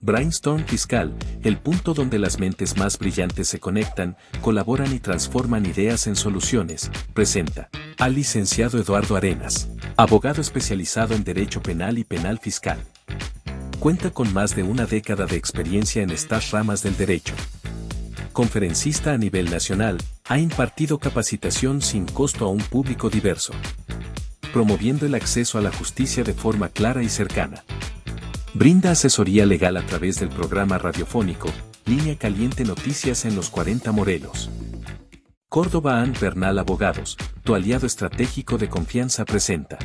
Brainstorm Fiscal, el punto donde las mentes más brillantes se conectan, colaboran y transforman ideas en soluciones, presenta al licenciado Eduardo Arenas, abogado especializado en Derecho Penal y Penal Fiscal. Cuenta con más de una década de experiencia en estas ramas del derecho. Conferencista a nivel nacional, ha impartido capacitación sin costo a un público diverso, promoviendo el acceso a la justicia de forma clara y cercana. Brinda asesoría legal a través del programa radiofónico Línea Caliente Noticias en los 40 Morelos. Córdoba and Bernal Abogados, tu aliado estratégico de confianza, presenta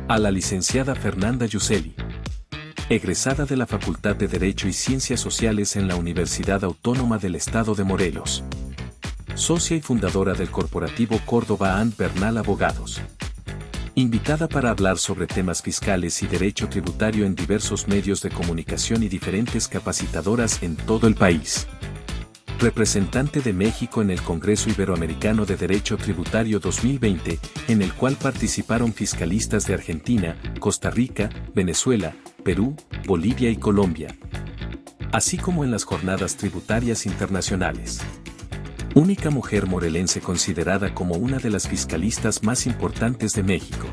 a la licenciada Fernanda Yuseli, egresada de la Facultad de Derecho y Ciencias Sociales en la Universidad Autónoma del Estado de Morelos, socia y fundadora del corporativo Córdoba and Bernal Abogados. Invitada para hablar sobre temas fiscales y derecho tributario en diversos medios de comunicación y diferentes capacitadoras en todo el país. Representante de México en el Congreso Iberoamericano de Derecho Tributario 2020, en el cual participaron fiscalistas de Argentina, Costa Rica, Venezuela, Perú, Bolivia y Colombia, así como en las jornadas tributarias internacionales. Única mujer morelense considerada como una de las fiscalistas más importantes de México.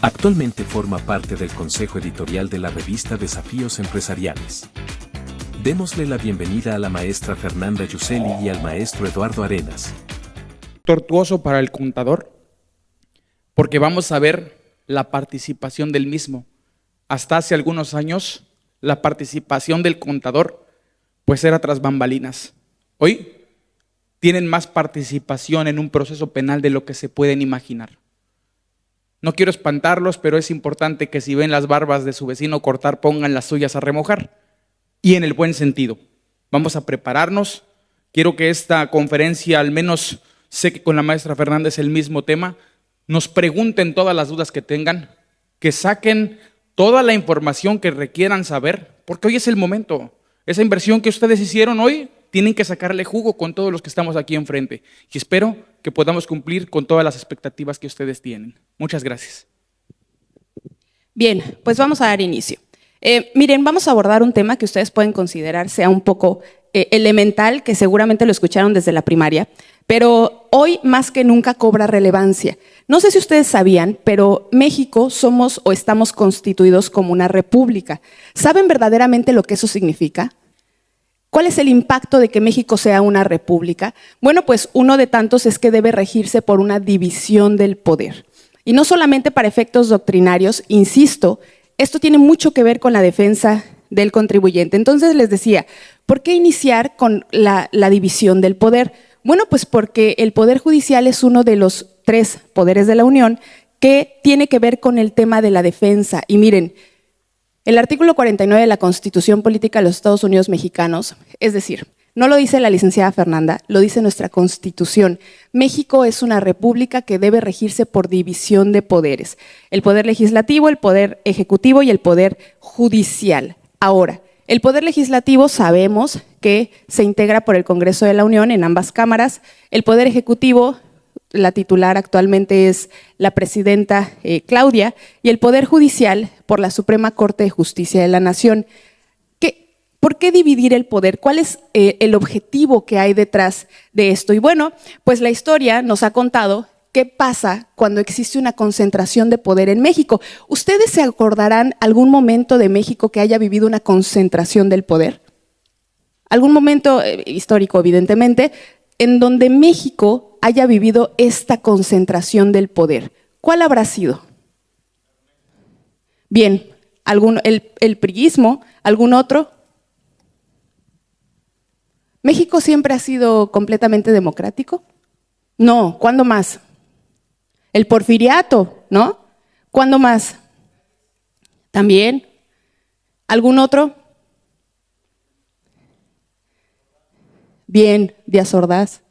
Actualmente forma parte del consejo editorial de la revista Desafíos Empresariales. Démosle la bienvenida a la maestra Fernanda Yuseli y al maestro Eduardo Arenas. Tortuoso para el contador, porque vamos a ver la participación del mismo. Hasta hace algunos años, la participación del contador pues era tras bambalinas. Hoy tienen más participación en un proceso penal de lo que se pueden imaginar. No quiero espantarlos, pero es importante que si ven las barbas de su vecino cortar, pongan las suyas a remojar. Y en el buen sentido. Vamos a prepararnos. Quiero que esta conferencia, al menos sé que con la maestra Fernanda es el mismo tema, nos pregunten todas las dudas que tengan, que saquen toda la información que requieran saber, porque hoy es el momento. Esa inversión que ustedes hicieron hoy, tienen que sacarle jugo con todos los que estamos aquí enfrente. Y espero que podamos cumplir con todas las expectativas que ustedes tienen. Muchas gracias. Bien, pues vamos a dar inicio. Miren, vamos a abordar un tema que ustedes pueden considerar sea un poco elemental, que seguramente lo escucharon desde la primaria, pero hoy más que nunca cobra relevancia. No sé si ustedes sabían, pero México somos o estamos constituidos como una república. ¿Saben verdaderamente lo que eso significa? ¿Cuál es el impacto de que México sea una república? Bueno, pues uno de tantos es que debe regirse por una división del poder. Y no solamente para efectos doctrinarios, insisto, esto tiene mucho que ver con la defensa del contribuyente. Entonces les decía, ¿por qué iniciar con la división del poder? Bueno, pues porque el Poder Judicial es uno de los 3 poderes de la Unión que tiene que ver con el tema de la defensa. Y miren, el artículo 49 de la Constitución Política de los Estados Unidos Mexicanos, es decir, no lo dice la licenciada Fernanda, lo dice nuestra Constitución. México es una república que debe regirse por división de poderes. El poder legislativo, el poder ejecutivo y el poder judicial. Ahora, el poder legislativo sabemos que se integra por el Congreso de la Unión en ambas cámaras. El poder ejecutivo, la titular actualmente es la presidenta Claudia, y el Poder Judicial por la Suprema Corte de Justicia de la Nación. ¿Por qué dividir el poder? ¿Cuál es el objetivo que hay detrás de esto? Y bueno, pues la historia nos ha contado qué pasa cuando existe una concentración de poder en México. ¿Ustedes se acordarán algún momento de México que haya vivido una concentración del poder? Algún momento histórico, evidentemente, en donde México haya vivido esta concentración del poder. ¿Cuál habrá sido? Bien, el priismo, ¿algún otro? ¿México siempre ha sido completamente democrático? No, ¿cuándo más? El porfiriato, ¿no? ¿Cuándo más? ¿También? ¿Algún otro? Bien, Díaz Ordaz,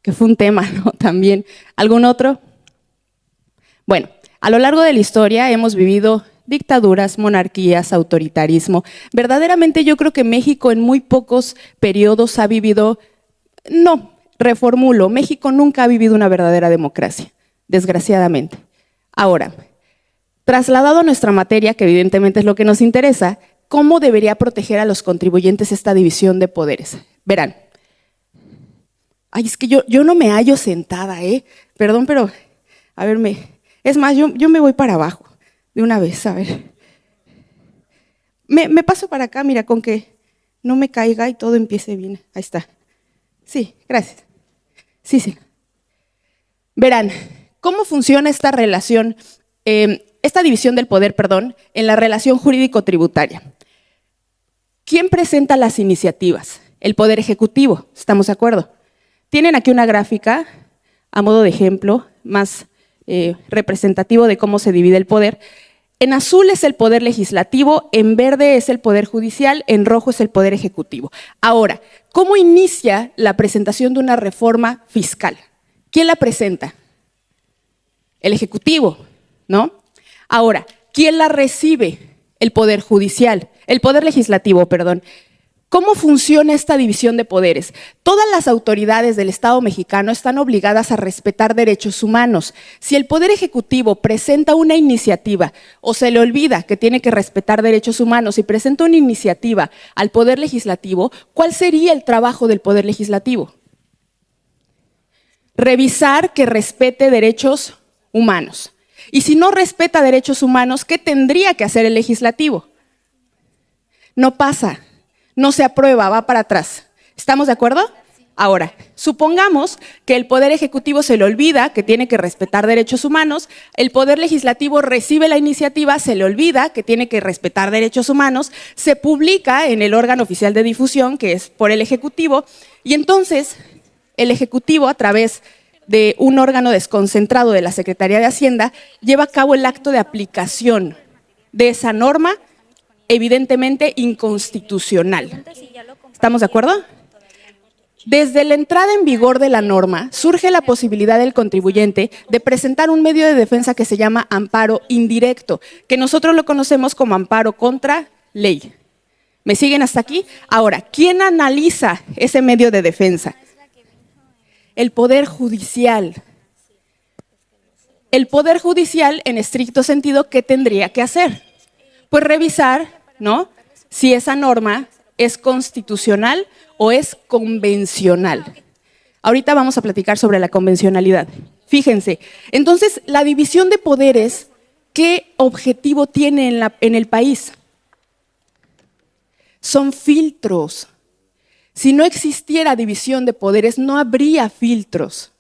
que fue un tema, ¿no? También. ¿Algún otro? Bueno, a lo largo de la historia hemos vivido dictaduras, monarquías, autoritarismo. Verdaderamente yo creo que México en muy pocos periodos ha vivido, no, reformulo, México nunca ha vivido una verdadera democracia, desgraciadamente. Ahora, trasladado a nuestra materia, que evidentemente es lo que nos interesa, ¿cómo debería proteger a los contribuyentes esta división de poderes? Verán. Ay, es que yo no me hallo sentada, Perdón, pero, a ver, es más, yo me voy para abajo de una vez, a ver. Me paso para acá, mira, con que no me caiga y todo empiece bien. Ahí está. Sí, gracias. Sí. Verán, ¿cómo funciona esta relación, esta división del poder, en la relación jurídico-tributaria? ¿Quién presenta las iniciativas? El Poder Ejecutivo, ¿estamos de acuerdo? Tienen aquí una gráfica, a modo de ejemplo, más representativo de cómo se divide el poder. En azul es el Poder Legislativo, en verde es el Poder Judicial, en rojo es el Poder Ejecutivo. Ahora, ¿cómo inicia la presentación de una reforma fiscal? ¿Quién la presenta? El Ejecutivo, ¿no? Ahora, ¿quién la recibe? El Poder Judicial, el Poder Legislativo, perdón. ¿Cómo funciona esta división de poderes? Todas las autoridades del Estado mexicano están obligadas a respetar derechos humanos. Si el Poder Ejecutivo presenta una iniciativa o se le olvida que tiene que respetar derechos humanos y presenta una iniciativa al Poder Legislativo, ¿cuál sería el trabajo del Poder Legislativo? Revisar que respete derechos humanos. Y si no respeta derechos humanos, ¿qué tendría que hacer el Legislativo? No pasa. No se aprueba, va para atrás. ¿Estamos de acuerdo? Ahora, supongamos que el Poder Ejecutivo se le olvida que tiene que respetar derechos humanos, el Poder Legislativo recibe la iniciativa, se le olvida que tiene que respetar derechos humanos, se publica en el órgano oficial de difusión, que es por el Ejecutivo, y entonces el Ejecutivo, a través de un órgano desconcentrado de la Secretaría de Hacienda, lleva a cabo el acto de aplicación de esa norma, evidentemente inconstitucional. ¿Estamos de acuerdo? Desde la entrada en vigor de la norma, surge la posibilidad del contribuyente de presentar un medio de defensa que se llama amparo indirecto, que nosotros lo conocemos como amparo contra ley. ¿Me siguen hasta aquí? Ahora, ¿quién analiza ese medio de defensa? El Poder Judicial. El Poder Judicial, en estricto sentido, ¿qué tendría que hacer? Pues revisar, ¿no?, si esa norma es constitucional o es convencional. Ahorita vamos a platicar sobre la convencionalidad. Fíjense, entonces, la división de poderes, ¿qué objetivo tiene en el país? Son filtros. Si no existiera división de poderes, no habría filtros.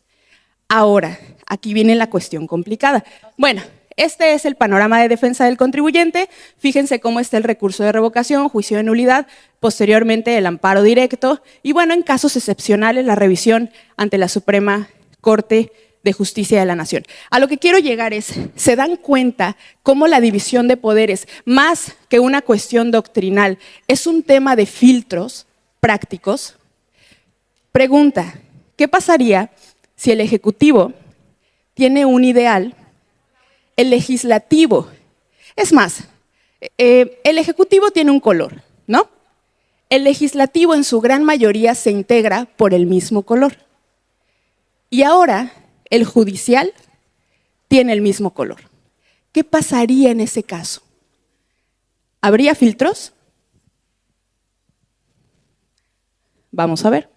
Ahora, aquí viene la cuestión complicada. Bueno, este es el panorama de defensa del contribuyente. Fíjense cómo está el recurso de revocación, juicio de nulidad, posteriormente el amparo directo y, bueno, en casos excepcionales, la revisión ante la Suprema Corte de Justicia de la Nación. A lo que quiero llegar es, ¿se dan cuenta cómo la división de poderes, más que una cuestión doctrinal, es un tema de filtros prácticos? Pregunta, ¿qué pasaría si el Ejecutivo tiene un ideal? El Legislativo, es más, el Ejecutivo tiene un color, ¿no? El Legislativo en su gran mayoría se integra por el mismo color. Y ahora el Judicial tiene el mismo color. ¿Qué pasaría en ese caso? ¿Habría filtros? Vamos a ver.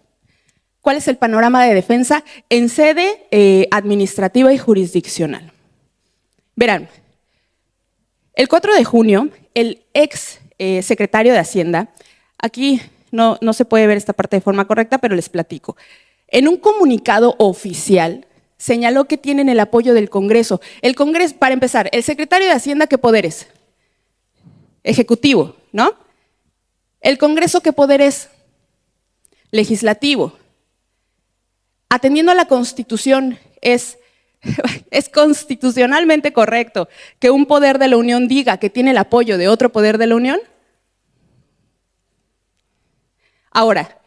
¿Cuál es el panorama de defensa en sede administrativa y jurisdiccional? Verán, el 4 de junio, el ex secretario de Hacienda, aquí no se puede ver esta parte de forma correcta, pero les platico. En un comunicado oficial señaló que tienen el apoyo del Congreso. El Congreso, para empezar, el secretario de Hacienda, ¿qué poder es? Ejecutivo, ¿no? El Congreso, ¿qué poder es? Legislativo. Atendiendo a la Constitución, es constitucionalmente correcto que un poder de la Unión diga que tiene el apoyo de otro poder de la Unión. Ahora,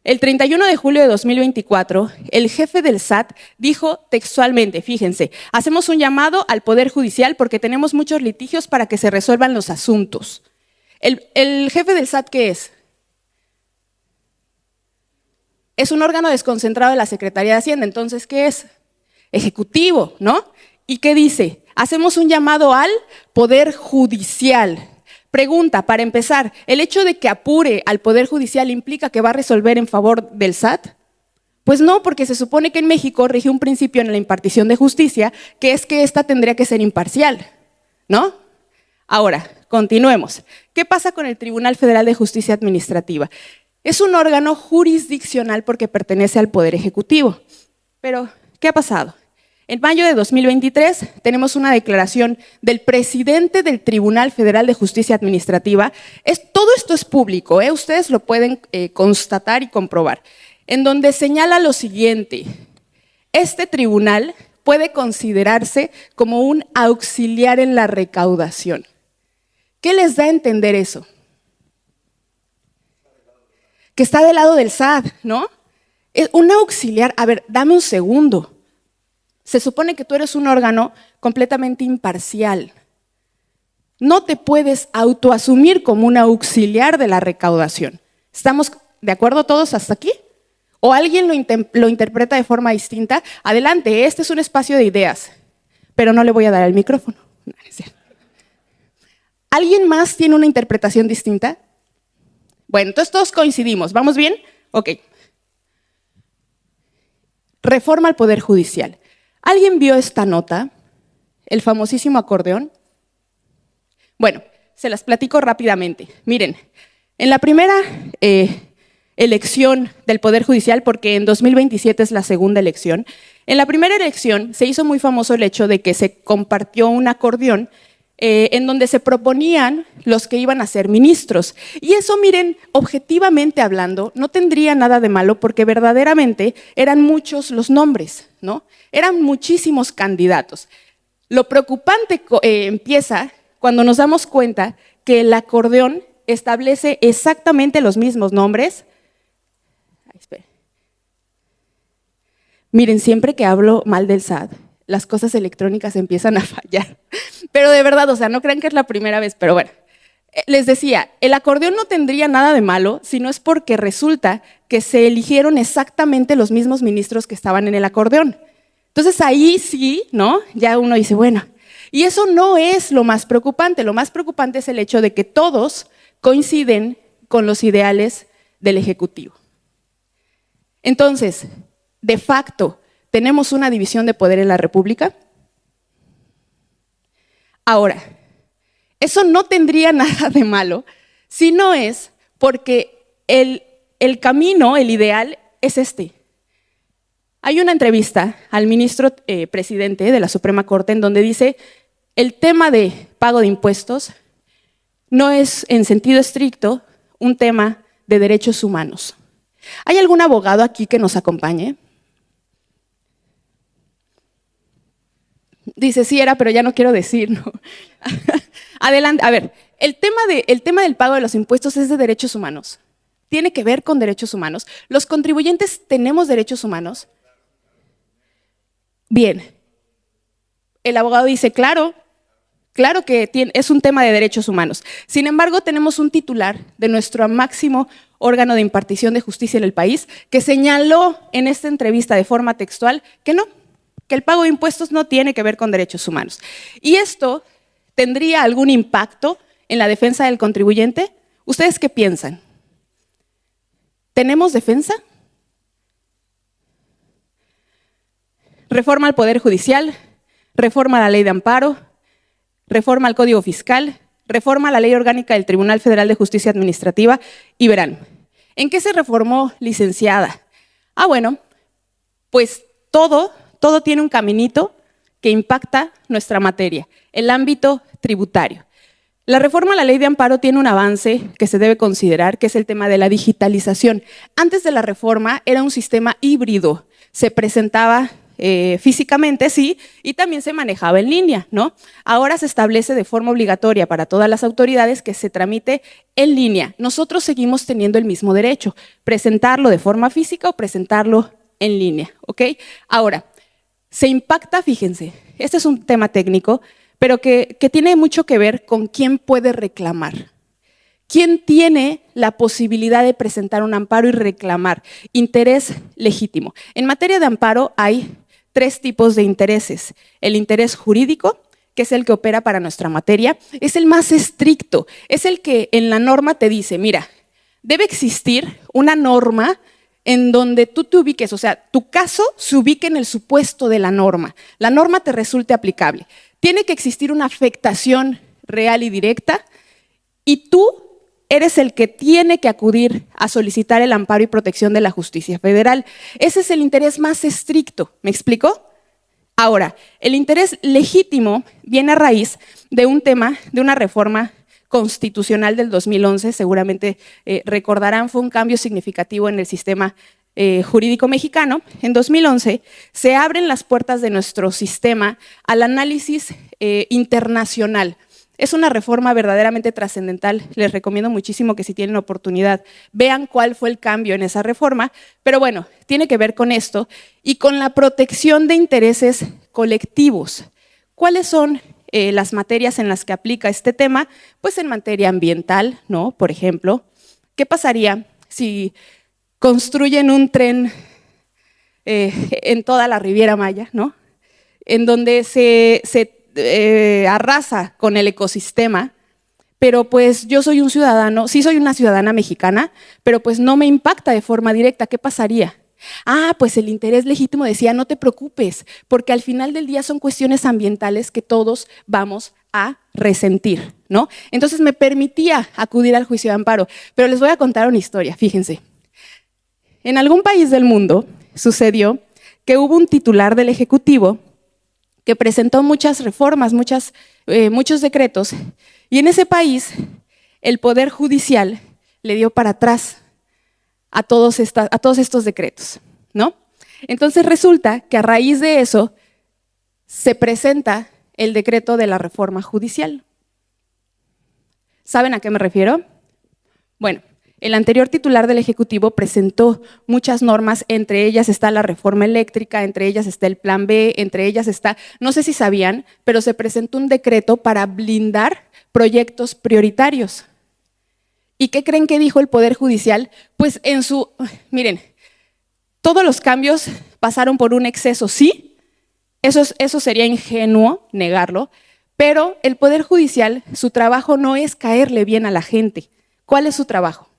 el 31 de julio de 2024, el jefe del SAT dijo textualmente, fíjense, hacemos un llamado al Poder Judicial porque tenemos muchos litigios para que se resuelvan los asuntos. ¿El jefe del SAT qué es? Es un órgano desconcentrado de la Secretaría de Hacienda, entonces, ¿qué es? Ejecutivo, ¿no? ¿Y qué dice? Hacemos un llamado al Poder Judicial Pregunta, para empezar, ¿el hecho de que apure al Poder Judicial implica que va a resolver en favor del SAT? Pues no, porque se supone que en México rige un principio en la impartición de justicia, que es que ésta tendría que ser imparcial, ¿no? Ahora, continuemos. ¿Qué pasa con el Tribunal Federal de Justicia Administrativa? Es un órgano jurisdiccional porque pertenece al Poder Ejecutivo. Pero, ¿qué ha pasado? En mayo de 2023 tenemos una declaración del presidente del Tribunal Federal de Justicia Administrativa. Todo esto es público, ustedes lo pueden constatar y comprobar, en donde señala lo siguiente: este tribunal puede considerarse como un auxiliar en la recaudación. ¿Qué les da a entender eso? Que está del lado del SAT, ¿no? Es un auxiliar. A ver, dame un segundo. Se supone que tú eres un órgano completamente imparcial. No te puedes autoasumir como un auxiliar de la recaudación. ¿Estamos de acuerdo todos hasta aquí? ¿O alguien lo interpreta de forma distinta? Adelante, este es un espacio de ideas, pero no le voy a dar el micrófono. No, es cierto. ¿Alguien más tiene una interpretación distinta? Bueno, entonces todos coincidimos. ¿Vamos bien? Ok. Reforma al Poder Judicial. ¿Alguien vio esta nota? El famosísimo acordeón. Bueno, se las platico rápidamente. Miren, en la primera elección del Poder Judicial, porque en 2027 es la segunda elección, en la primera elección se hizo muy famoso el hecho de que se compartió un acordeón en donde se proponían los que iban a ser ministros. Y eso, miren, objetivamente hablando, no tendría nada de malo porque verdaderamente eran muchos los nombres, ¿no? Eran muchísimos candidatos. Lo preocupante empieza cuando nos damos cuenta que el acordeón establece exactamente los mismos nombres. Miren, siempre que hablo mal del SAT, las cosas electrónicas empiezan a fallar. Pero de verdad, o sea, no crean que es la primera vez, pero bueno. Les decía, el acordeón no tendría nada de malo si no es porque resulta que se eligieron exactamente los mismos ministros que estaban en el acordeón. Entonces ahí sí, ¿no? Ya uno dice, bueno, y eso no es lo más preocupante. Lo más preocupante es el hecho de que todos coinciden con los ideales del Ejecutivo. Entonces, de facto, ¿tenemos una división de poder en la República? Ahora, eso no tendría nada de malo si no es porque el camino, el ideal, es este. Hay una entrevista al ministro presidente de la Suprema Corte en donde dice: el tema de pago de impuestos no es en sentido estricto un tema de derechos humanos. ¿Hay algún abogado aquí que nos acompañe? Dice, sí era, pero ya no quiero decir, ¿no? Adelante, a ver, el tema del pago de los impuestos es de derechos humanos. Tiene que ver con derechos humanos. ¿Los contribuyentes tenemos derechos humanos? Bien. El abogado dice, claro que es un tema de derechos humanos. Sin embargo, tenemos un titular de nuestro máximo órgano de impartición de justicia en el país que señaló en esta entrevista de forma textual que no, que el pago de impuestos no tiene que ver con derechos humanos. ¿Y esto tendría algún impacto en la defensa del contribuyente? ¿Ustedes qué piensan? ¿Tenemos defensa? Reforma al Poder Judicial, reforma a la Ley de Amparo, reforma al Código Fiscal, reforma a la Ley Orgánica del Tribunal Federal de Justicia Administrativa y verán, ¿en qué se reformó, licenciada? Bueno, pues todo tiene un caminito que impacta nuestra materia, el ámbito tributario. La reforma a la Ley de Amparo tiene un avance que se debe considerar, que es el tema de la digitalización. Antes de la reforma era un sistema híbrido, se presentaba físicamente, sí, y también se manejaba en línea, ¿no? Ahora se establece de forma obligatoria para todas las autoridades que se tramite en línea. Nosotros seguimos teniendo el mismo derecho, presentarlo de forma física o presentarlo en línea, ¿ok? Ahora, se impacta, fíjense, este es un tema técnico, pero que tiene mucho que ver con quién puede reclamar. ¿Quién tiene la posibilidad de presentar un amparo y reclamar? Interés legítimo. En materia de amparo hay 3 tipos de intereses: el interés jurídico, que es el que opera para nuestra materia, es el más estricto, es el que en la norma te dice, mira, debe existir una norma en donde tú te ubiques, o sea, tu caso se ubique en el supuesto de la norma te resulte aplicable. Tiene que existir una afectación real y directa y tú eres el que tiene que acudir a solicitar el amparo y protección de la justicia federal. Ese es el interés más estricto, ¿me explico? Ahora, el interés legítimo viene a raíz de un tema, de una reforma constitucional del 2011, seguramente recordarán, fue un cambio significativo en el sistema jurídico mexicano. En 2011 se abren las puertas de nuestro sistema al análisis internacional. Es una reforma verdaderamente trascendental, les recomiendo muchísimo que si tienen oportunidad vean cuál fue el cambio en esa reforma, pero bueno, tiene que ver con esto y con la protección de intereses colectivos. ¿Cuáles son las materias en las que aplica este tema? Pues en materia ambiental, ¿no? Por ejemplo, ¿qué pasaría si construyen un tren en toda la Riviera Maya, ¿no? En donde se arrasa con el ecosistema, pero pues yo soy un ciudadano, sí soy una ciudadana mexicana, pero pues no me impacta de forma directa, ¿qué pasaría? Pues el interés legítimo decía, no te preocupes, porque al final del día son cuestiones ambientales que todos vamos a resentir, ¿no? Entonces me permitía acudir al juicio de amparo, pero les voy a contar una historia, fíjense. En algún país del mundo sucedió que hubo un titular del Ejecutivo que presentó muchas reformas, muchos decretos, y en ese país el Poder Judicial le dio para atrás a todos estos decretos, ¿no? Entonces resulta que a raíz de eso se presenta el decreto de la reforma judicial. ¿Saben a qué me refiero? Bueno, el anterior titular del Ejecutivo presentó muchas normas, entre ellas está la reforma eléctrica, entre ellas está el Plan B, entre ellas está, no sé si sabían, pero se presentó un decreto para blindar proyectos prioritarios. ¿Y qué creen que dijo el Poder Judicial? Pues miren, todos los cambios pasaron por un exceso, sí, eso sería ingenuo negarlo, pero el Poder Judicial, su trabajo no es caerle bien a la gente. ¿Cuál es su trabajo?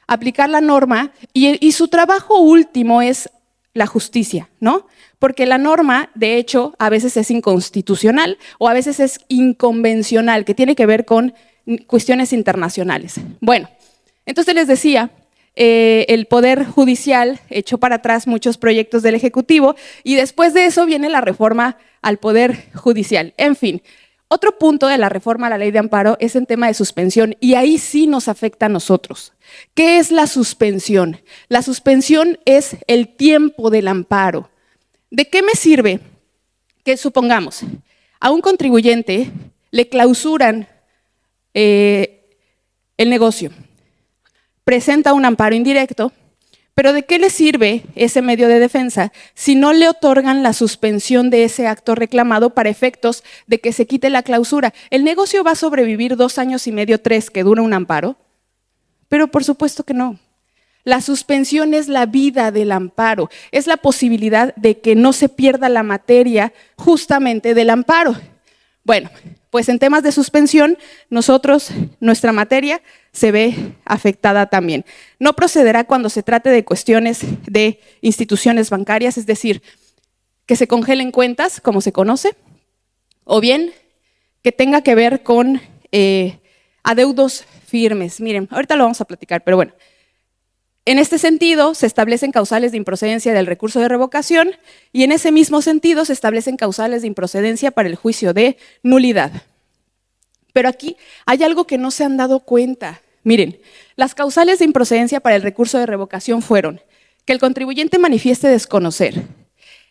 Aplicar la norma y su trabajo último es la justicia, ¿no? Porque la norma, de hecho, a veces es inconstitucional o a veces es inconvencional, que tiene que ver con cuestiones internacionales. Bueno, entonces les decía, el Poder Judicial echó para atrás muchos proyectos del Ejecutivo y después de eso viene la reforma al Poder Judicial. En fin, otro punto de la reforma a la ley de amparo es en tema de suspensión y ahí sí nos afecta a nosotros. ¿Qué es la suspensión? La suspensión es el tiempo del amparo. ¿De qué me sirve que, supongamos, a un contribuyente le clausuran el negocio, presenta un amparo indirecto, pero ¿de qué le sirve ese medio de defensa si no le otorgan la suspensión de ese acto reclamado para efectos de que se quite la clausura? ¿El negocio va a sobrevivir 2 años y medio, 3, que dura un amparo? Pero por supuesto que no. La suspensión es la vida del amparo, es la posibilidad de que no se pierda la materia justamente del amparo. Bueno, pues en temas de suspensión, nuestra materia se ve afectada también. No procederá cuando se trate de cuestiones de instituciones bancarias, es decir, que se congelen cuentas, como se conoce, o bien que tenga que ver con adeudos firmes. Miren, ahorita lo vamos a platicar, pero bueno. En este sentido, se establecen causales de improcedencia del recurso de revocación y en ese mismo sentido se establecen causales de improcedencia para el juicio de nulidad. Pero aquí hay algo que no se han dado cuenta. Miren, las causales de improcedencia para el recurso de revocación fueron que el contribuyente manifieste desconocer.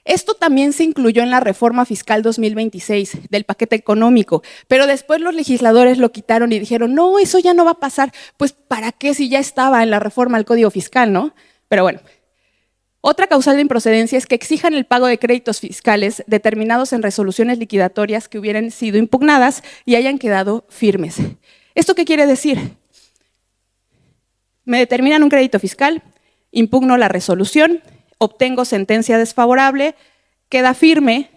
Esto también se incluyó en la reforma fiscal 2026 del paquete económico, pero después los legisladores lo quitaron y dijeron, no, eso ya no va a pasar, pues ¿para qué si ya estaba en la reforma al Código Fiscal, no? Pero bueno, otra causal de improcedencia es que exijan el pago de créditos fiscales determinados en resoluciones liquidatorias que hubieran sido impugnadas y hayan quedado firmes. ¿Esto qué quiere decir? Me determinan un crédito fiscal, impugno la resolución, obtengo sentencia desfavorable, queda firme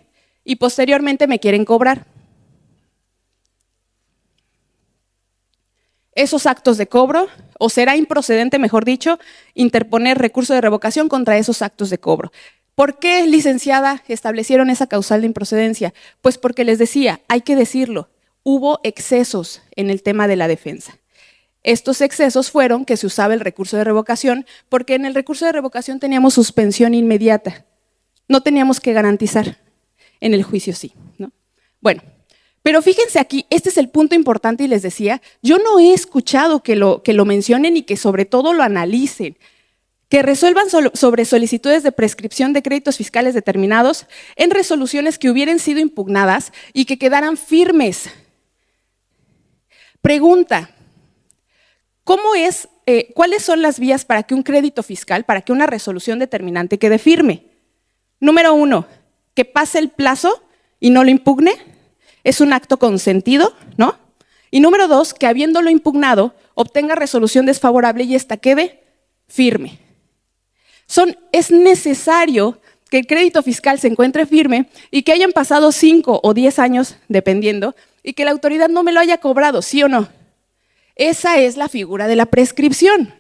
y posteriormente me quieren cobrar. Esos actos de cobro, o será improcedente, mejor dicho, interponer recurso de revocación contra esos actos de cobro. ¿Por qué, licenciada, establecieron esa causal de improcedencia? Pues porque les decía, hay que decirlo, hubo excesos en el tema de la defensa. Estos excesos fueron que se usaba el recurso de revocación, porque en el recurso de revocación teníamos suspensión inmediata. No teníamos que garantizar, en el juicio sí, ¿no? Bueno, pero fíjense aquí, este es el punto importante y les decía, yo no he escuchado que lo mencionen y que sobre todo lo analicen, que resuelvan sobre solicitudes de prescripción de créditos fiscales determinados en resoluciones que hubieran sido impugnadas y que quedaran firmes. Pregunta, ¿cuáles son las vías para que un crédito fiscal, para que una resolución determinante quede firme? Número 1, que pase el plazo y no lo impugne. Es un acto consentido, ¿no? Y número 2, que habiéndolo impugnado, obtenga resolución desfavorable y ésta quede firme. Es necesario que el crédito fiscal se encuentre firme y que hayan pasado 5 o 10 años, dependiendo, y que la autoridad no me lo haya cobrado, ¿sí o no? Esa es la figura de la prescripción.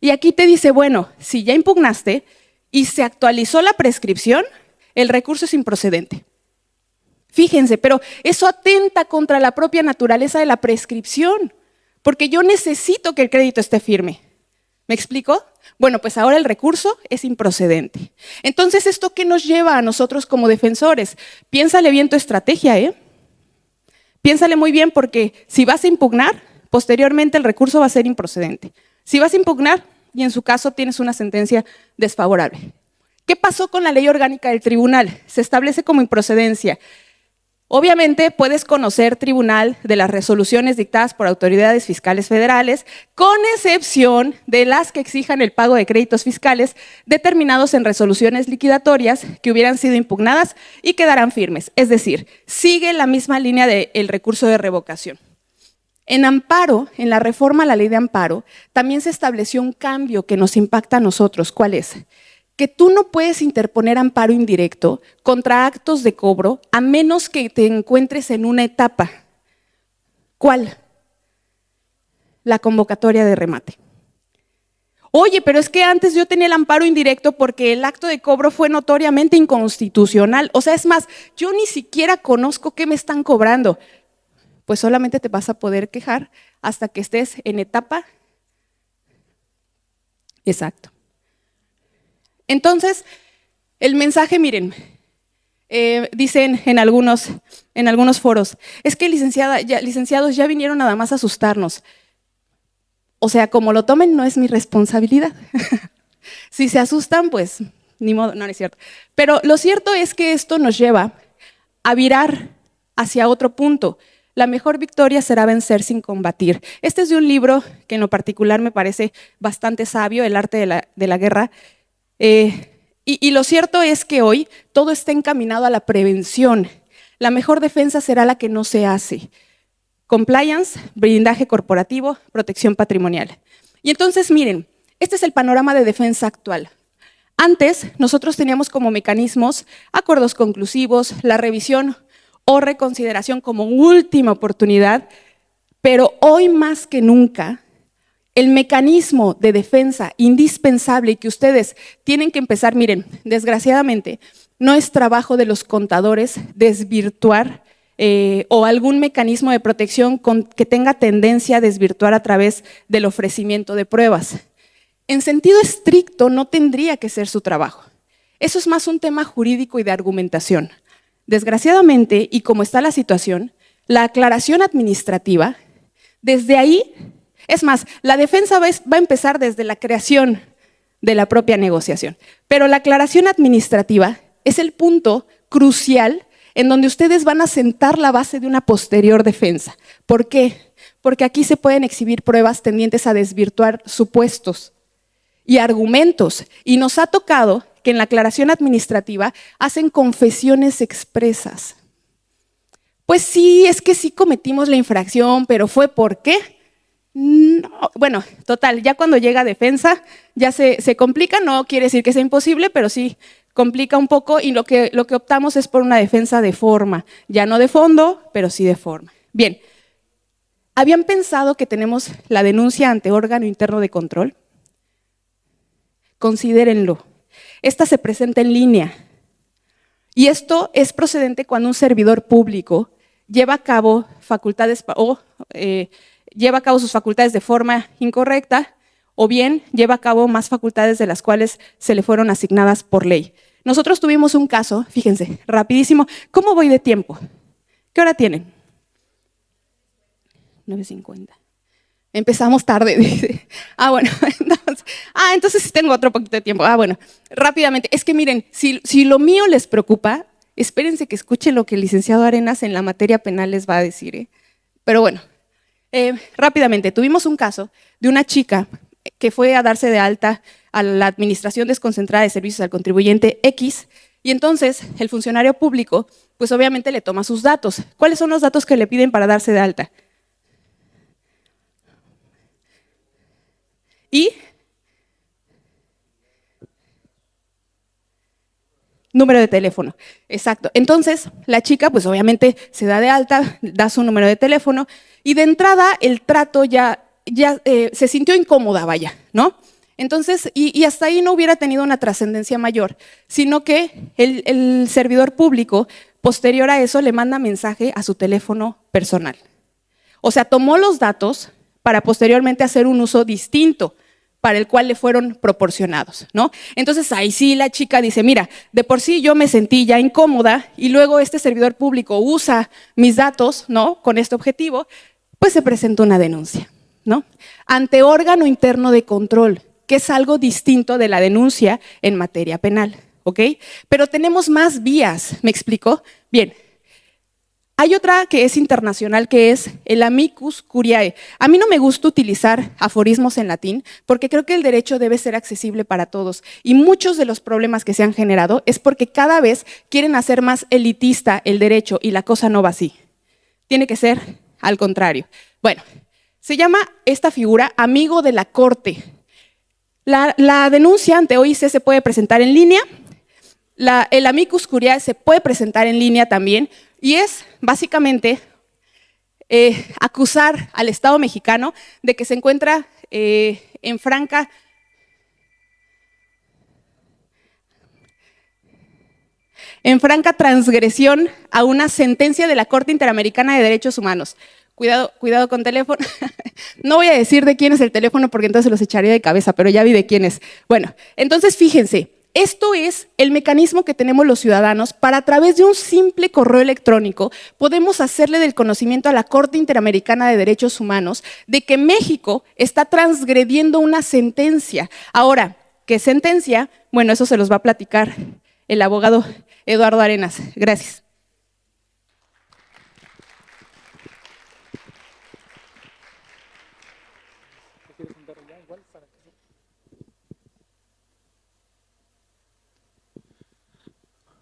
Y aquí te dice, bueno, si ya impugnaste y se actualizó la prescripción, el recurso es improcedente. Fíjense, pero eso atenta contra la propia naturaleza de la prescripción, porque yo necesito que el crédito esté firme. ¿Me explico? Bueno, pues ahora el recurso es improcedente. Entonces, ¿esto qué nos lleva a nosotros como defensores? Piénsale bien tu estrategia, ¿eh? Piénsale muy bien, porque si vas a impugnar, posteriormente el recurso va a ser improcedente. Si vas a impugnar y en su caso tienes una sentencia desfavorable. ¿Qué pasó con la ley orgánica del tribunal? Se establece como improcedencia. Obviamente puedes conocer, tribunal, de las resoluciones dictadas por autoridades fiscales federales, con excepción de las que exijan el pago de créditos fiscales determinados en resoluciones liquidatorias que hubieran sido impugnadas y quedarán firmes. Es decir, sigue la misma línea del recurso de revocación. En amparo, en la reforma a la ley de amparo, también se estableció un cambio que nos impacta a nosotros. ¿Cuál es? Que tú no puedes interponer amparo indirecto contra actos de cobro a menos que te encuentres en una etapa. ¿Cuál? La convocatoria de remate. Oye, pero es que antes yo tenía el amparo indirecto porque el acto de cobro fue notoriamente inconstitucional. O sea, es más, yo ni siquiera conozco qué me están cobrando. Pues solamente te vas a poder quejar hasta que estés en etapa. Exacto. Entonces, el mensaje, miren, dicen en algunos foros, es que licenciados ya vinieron nada más a asustarnos. O sea, como lo tomen, no es mi responsabilidad. Si se asustan, pues ni modo, no es cierto. Pero lo cierto es que esto nos lleva a virar hacia otro punto. La mejor victoria será vencer sin combatir. Este es de un libro que en lo particular me parece bastante sabio, El arte de la guerra. Y lo cierto es que hoy todo está encaminado a la prevención. La mejor defensa será la que no se hace. Compliance, blindaje corporativo, protección patrimonial. Y entonces, miren, este es el panorama de defensa actual. Antes, nosotros teníamos como mecanismos acuerdos conclusivos, la revisión o reconsideración como última oportunidad, pero hoy más que nunca, el mecanismo de defensa indispensable y que ustedes tienen que empezar, miren, desgraciadamente, no es trabajo de los contadores desvirtuar o algún mecanismo de protección que tenga tendencia a desvirtuar a través del ofrecimiento de pruebas. En sentido estricto, no tendría que ser su trabajo. Eso es más un tema jurídico y de argumentación. Desgraciadamente, y como está la situación, la aclaración administrativa, desde ahí, es más, la defensa va a empezar desde la creación de la propia negociación, pero la aclaración administrativa es el punto crucial en donde ustedes van a sentar la base de una posterior defensa. ¿Por qué? Porque aquí se pueden exhibir pruebas tendientes a desvirtuar supuestos y argumentos, y nos ha tocado que en la aclaración administrativa hacen confesiones expresas. Pues sí, es que sí cometimos la infracción, pero ¿fue por qué? No, bueno, total, ya cuando llega a defensa ya se complica, no quiere decir que sea imposible, pero sí complica un poco y lo que optamos es por una defensa de forma, ya no de fondo, pero sí de forma. Bien, ¿habían pensado que tenemos la denuncia ante órgano interno de control? Considérenlo. Esta se presenta en línea y esto es procedente cuando un servidor público lleva a cabo lleva a cabo sus facultades de forma incorrecta o bien lleva a cabo más facultades de las cuales se le fueron asignadas por ley. Nosotros tuvimos un caso, fíjense, rapidísimo. ¿Cómo voy de tiempo? ¿Qué hora tienen? 9:50. Empezamos tarde, dice. Bueno, entonces sí tengo otro poquito de tiempo. Bueno, rápidamente. Es que miren, si lo mío les preocupa, espérense que escuchen lo que el licenciado Arenas en la materia penal les va a decir. Pero bueno, rápidamente, tuvimos un caso de una chica que fue a darse de alta a la Administración Desconcentrada de Servicios al Contribuyente X, y entonces el funcionario público, pues obviamente le toma sus datos. ¿Cuáles son los datos que le piden para darse de alta? Y número de teléfono, exacto. Entonces, la chica, pues obviamente se da de alta, da su número de teléfono, y de entrada el trato ya se sintió incómoda, vaya, ¿no? Entonces, y hasta ahí no hubiera tenido una trascendencia mayor, sino que el servidor público, posterior a eso, le manda mensaje a su teléfono personal. O sea, tomó los datos para posteriormente hacer un uso distinto para el cual le fueron proporcionados, ¿no? Entonces ahí sí la chica dice, mira, de por sí yo me sentí ya incómoda y luego este servidor público usa mis datos, ¿no? Con este objetivo, pues se presenta una denuncia, ¿no? Ante órgano interno de control, que es algo distinto de la denuncia en materia penal, ¿ok? Pero tenemos más vías, ¿me explico? Bien. Hay otra que es internacional, que es el amicus curiae. A mí no me gusta utilizar aforismos en latín porque creo que el derecho debe ser accesible para todos. Y muchos de los problemas que se han generado es porque cada vez quieren hacer más elitista el derecho y la cosa no va así. Tiene que ser al contrario. Bueno, se llama esta figura amigo de la corte. La denuncia ante OIC se puede presentar en línea. El amicus curiae se puede presentar en línea también. Y es básicamente acusar al Estado mexicano de que se encuentra en franca transgresión a una sentencia de la Corte Interamericana de Derechos Humanos. Cuidado con teléfono. No voy a decir de quién es el teléfono porque entonces los echaría de cabeza, pero ya vi de quién es. Bueno, entonces fíjense. Esto es el mecanismo que tenemos los ciudadanos para, a través de un simple correo electrónico, podemos hacerle del conocimiento a la Corte Interamericana de Derechos Humanos de que México está transgrediendo una sentencia. Ahora, ¿qué sentencia? Bueno, eso se los va a platicar el abogado Eduardo Arenas. Gracias.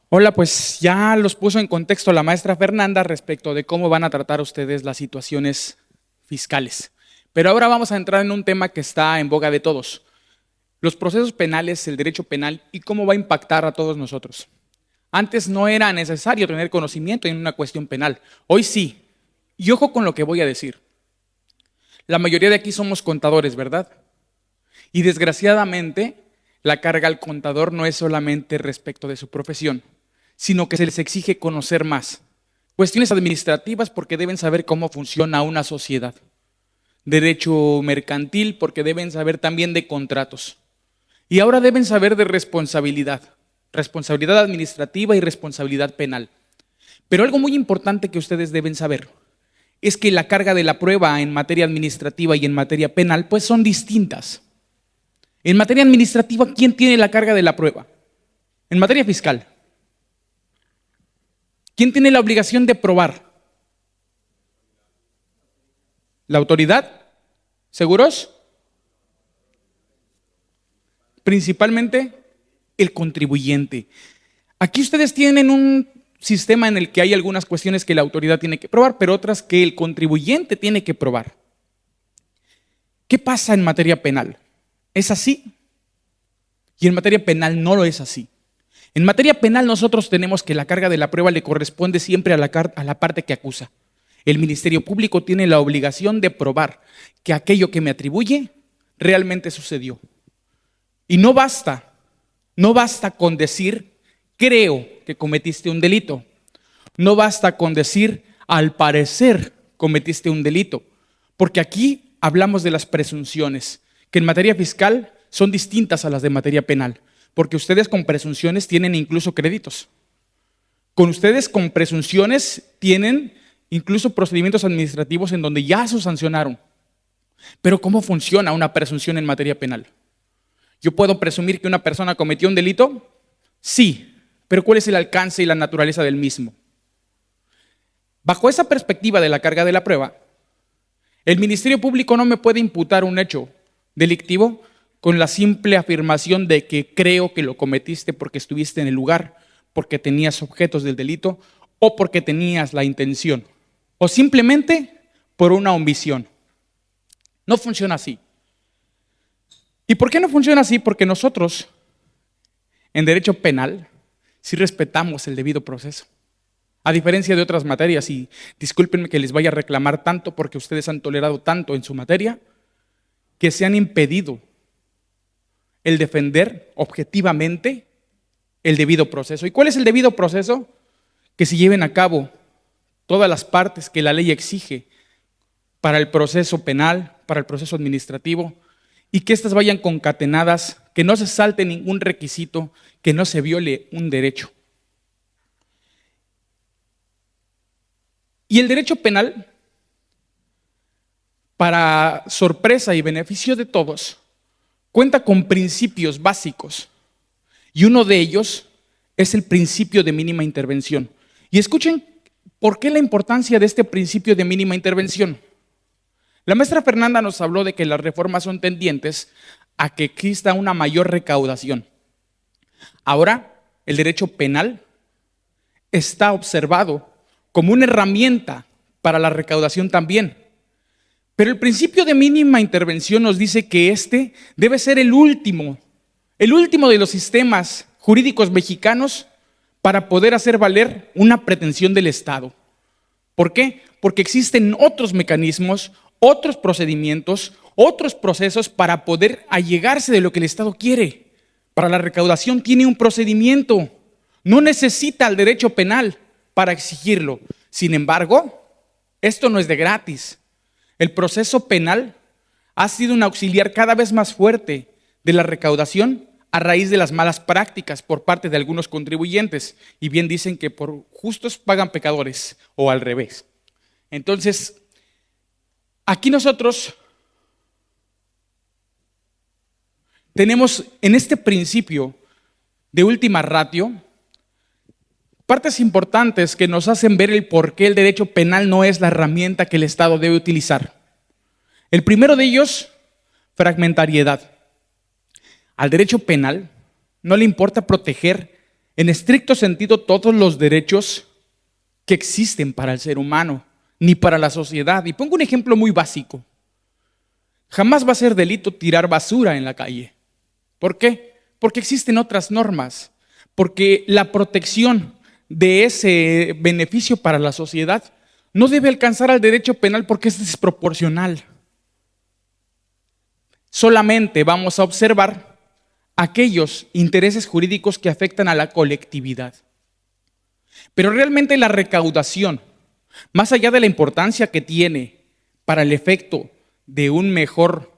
Hola, pues ya los puso en contexto la maestra Fernanda respecto de cómo van a tratar ustedes las situaciones fiscales. Pero ahora vamos a entrar en un tema que está en boga de todos. Los procesos penales, el derecho penal y cómo va a impactar a todos nosotros. Antes no era necesario tener conocimiento en una cuestión penal. Hoy sí. Y ojo con lo que voy a decir. La mayoría de aquí somos contadores, ¿verdad? Y desgraciadamente, la carga al contador no es solamente respecto de su profesión, sino que se les exige conocer más. Cuestiones administrativas porque deben saber cómo funciona una sociedad. Derecho mercantil porque deben saber también de contratos. Y ahora deben saber de responsabilidad. Responsabilidad administrativa y responsabilidad penal. Pero algo muy importante que ustedes deben saber es que la carga de la prueba en materia administrativa y en materia penal pues son distintas. En materia administrativa, ¿quién tiene la carga de la prueba? En materia fiscal, ¿quién tiene la obligación de probar? ¿La autoridad? ¿Seguros? Principalmente el contribuyente. Aquí ustedes tienen un sistema en el que hay algunas cuestiones que la autoridad tiene que probar, pero otras que el contribuyente tiene que probar. ¿Qué pasa en materia penal? ¿Es así? Y en materia penal no lo es así. En materia penal nosotros tenemos que la carga de la prueba le corresponde siempre a la parte que acusa. El Ministerio Público tiene la obligación de probar que aquello que me atribuye realmente sucedió. Y no basta con decir, creo que cometiste un delito. No basta con decir, al parecer cometiste un delito. Porque aquí hablamos de las presunciones, que en materia fiscal son distintas a las de materia penal. Porque ustedes con presunciones tienen incluso créditos. Con ustedes con presunciones tienen incluso procedimientos administrativos en donde ya se sancionaron. Pero ¿cómo funciona una presunción en materia penal? ¿Yo puedo presumir que una persona cometió un delito? Sí, pero ¿cuál es el alcance y la naturaleza del mismo? Bajo esa perspectiva de la carga de la prueba, el Ministerio Público no me puede imputar un hecho delictivo con la simple afirmación de que creo que lo cometiste porque estuviste en el lugar, porque tenías objetos del delito o porque tenías la intención, o simplemente por una omisión. No funciona así. ¿Y por qué no funciona así? Porque nosotros, en derecho penal, sí respetamos el debido proceso. A diferencia de otras materias, y discúlpenme que les vaya a reclamar tanto porque ustedes han tolerado tanto en su materia, que se han impedido el defender objetivamente el debido proceso. ¿Y cuál es el debido proceso? Que se lleven a cabo todas las partes que la ley exige para el proceso penal, para el proceso administrativo, y que éstas vayan concatenadas, que no se salte ningún requisito, que no se viole un derecho. Y el derecho penal, para sorpresa y beneficio de todos, cuenta con principios básicos, y uno de ellos es el principio de mínima intervención. Y escuchen por qué la importancia de este principio de mínima intervención. La maestra Fernanda nos habló de que las reformas son tendientes a que exista una mayor recaudación. Ahora, el derecho penal está observado como una herramienta para la recaudación también. Pero el principio de mínima intervención nos dice que este debe ser el último de los sistemas jurídicos mexicanos para poder hacer valer una pretensión del Estado. ¿Por qué? Porque existen otros mecanismos, otros procedimientos, otros procesos para poder allegarse de lo que el Estado quiere. Para la recaudación tiene un procedimiento, no necesita el derecho penal para exigirlo. Sin embargo, esto no es de gratis. El proceso penal ha sido un auxiliar cada vez más fuerte de la recaudación a raíz de las malas prácticas por parte de algunos contribuyentes. Y bien dicen que por justos pagan pecadores, o al revés. Entonces, aquí nosotros tenemos en este principio de última ratio partes importantes que nos hacen ver el por qué el derecho penal no es la herramienta que el Estado debe utilizar. El primero de ellos, fragmentariedad. Al derecho penal no le importa proteger en estricto sentido todos los derechos que existen para el ser humano, ni para la sociedad. Y pongo un ejemplo muy básico. Jamás va a ser delito tirar basura en la calle. ¿Por qué? Porque existen otras normas. Porque la protección de ese beneficio para la sociedad no debe alcanzar al derecho penal porque es desproporcional. Solamente vamos a observar aquellos intereses jurídicos que afectan a la colectividad. Pero realmente la recaudación, más allá de la importancia que tiene para el efecto de un mejor,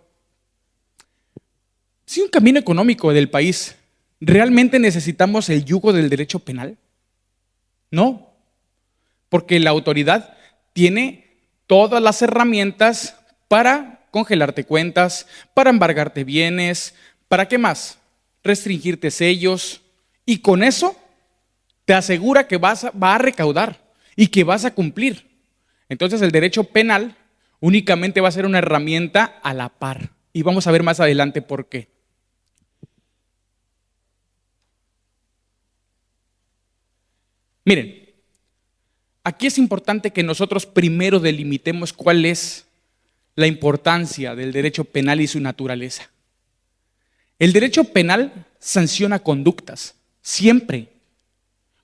un camino económico del país, ¿realmente necesitamos el yugo del derecho penal? No, porque la autoridad tiene todas las herramientas para congelarte cuentas, para embargarte bienes, ¿para qué más? Restringirte sellos, y con eso te asegura que va a recaudar y que vas a cumplir. Entonces el derecho penal únicamente va a ser una herramienta a la par, y vamos a ver más adelante por qué. Miren, aquí es importante que nosotros primero delimitemos cuál es la importancia del derecho penal y su naturaleza. El derecho penal sanciona conductas, Siempre.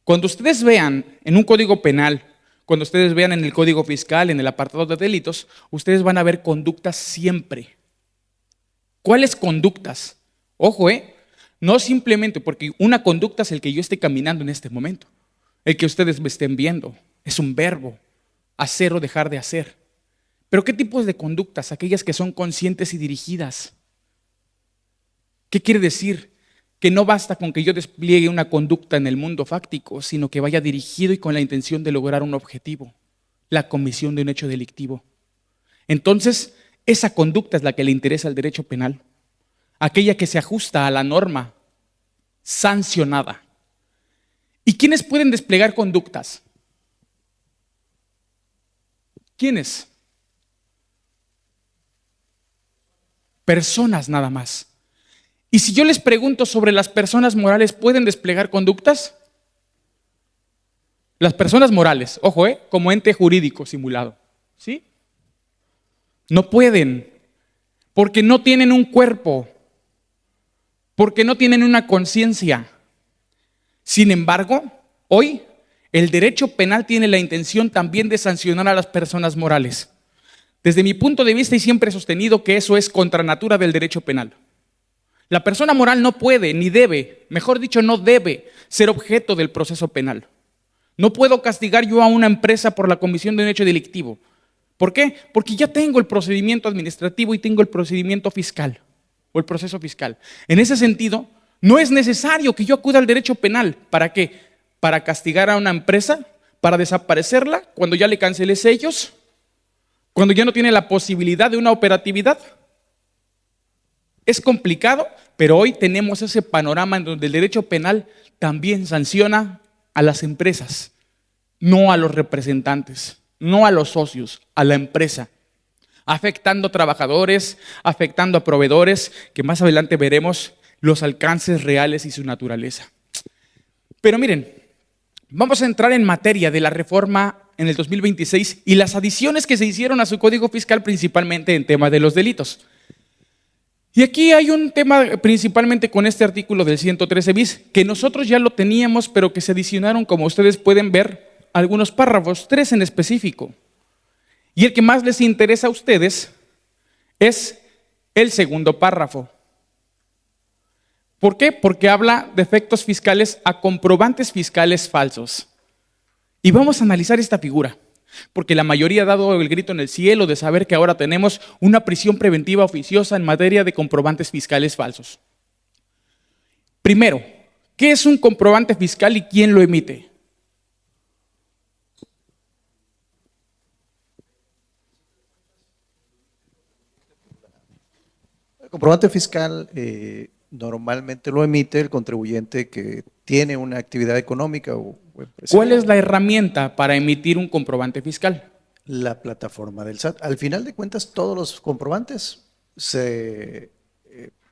Cuando ustedes vean en un código penal, cuando ustedes vean en el código fiscal, en el apartado de delitos, ustedes van a ver conductas siempre. ¿Cuáles conductas? Ojo, no simplemente porque una conducta es el que yo esté caminando en este momento, el que ustedes me estén viendo, es un verbo, hacer o dejar de hacer. Pero ¿qué tipos de conductas? Aquellas que son conscientes y dirigidas. ¿Qué quiere decir? Que no basta con que yo despliegue una conducta en el mundo fáctico, sino que vaya dirigido y con la intención de lograr un objetivo, la comisión de un hecho delictivo. Entonces, esa conducta es la que le interesa al derecho penal, aquella que se ajusta a la norma sancionada. ¿Y quiénes pueden desplegar conductas? ¿Quiénes? Personas nada más. Y si yo les pregunto sobre las personas morales, ¿pueden desplegar conductas? Las personas morales, ojo, como ente jurídico simulado, ¿sí? No pueden, porque no tienen un cuerpo, porque no tienen una conciencia. Sin embargo, hoy el derecho penal tiene la intención también de sancionar a las personas morales. Desde mi punto de vista, y siempre he sostenido que eso es contra natura del derecho penal. La persona moral no puede, ni debe, mejor dicho, no debe ser objeto del proceso penal. No puedo castigar yo a una empresa por la comisión de un hecho delictivo. ¿Por qué? Porque ya tengo el procedimiento administrativo y tengo el procedimiento fiscal o el proceso fiscal. En ese sentido, no es necesario que yo acuda al derecho penal. ¿Para qué? Para castigar a una empresa, para desaparecerla cuando ya le cancelé sellos, cuando ya no tiene la posibilidad de una operatividad. Es complicado, pero hoy tenemos ese panorama en donde el derecho penal también sanciona a las empresas, no a los representantes, no a los socios, a la empresa, afectando a trabajadores, afectando a proveedores, que más adelante veremos los alcances reales y su naturaleza. Pero miren, vamos a entrar en materia de la reforma en el 2026 y las adiciones que se hicieron a su Código Fiscal, principalmente en tema de los delitos. Y aquí hay un tema principalmente con este artículo del 113 bis, que nosotros ya lo teníamos, pero que se adicionaron, como ustedes pueden ver, algunos párrafos, 3 en específico. Y el que más les interesa a ustedes es el segundo párrafo. ¿Por qué? Porque habla de efectos fiscales a comprobantes fiscales falsos. Y vamos a analizar esta figura, porque la mayoría ha dado el grito en el cielo de saber que ahora tenemos una prisión preventiva oficiosa en materia de comprobantes fiscales falsos. Primero, ¿qué es un comprobante fiscal y quién lo emite? El comprobante fiscal normalmente lo emite el contribuyente que tiene una actividad económica o empresarial. ¿Cuál es la herramienta para emitir un comprobante fiscal? La plataforma del SAT. Al final de cuentas, todos los comprobantes se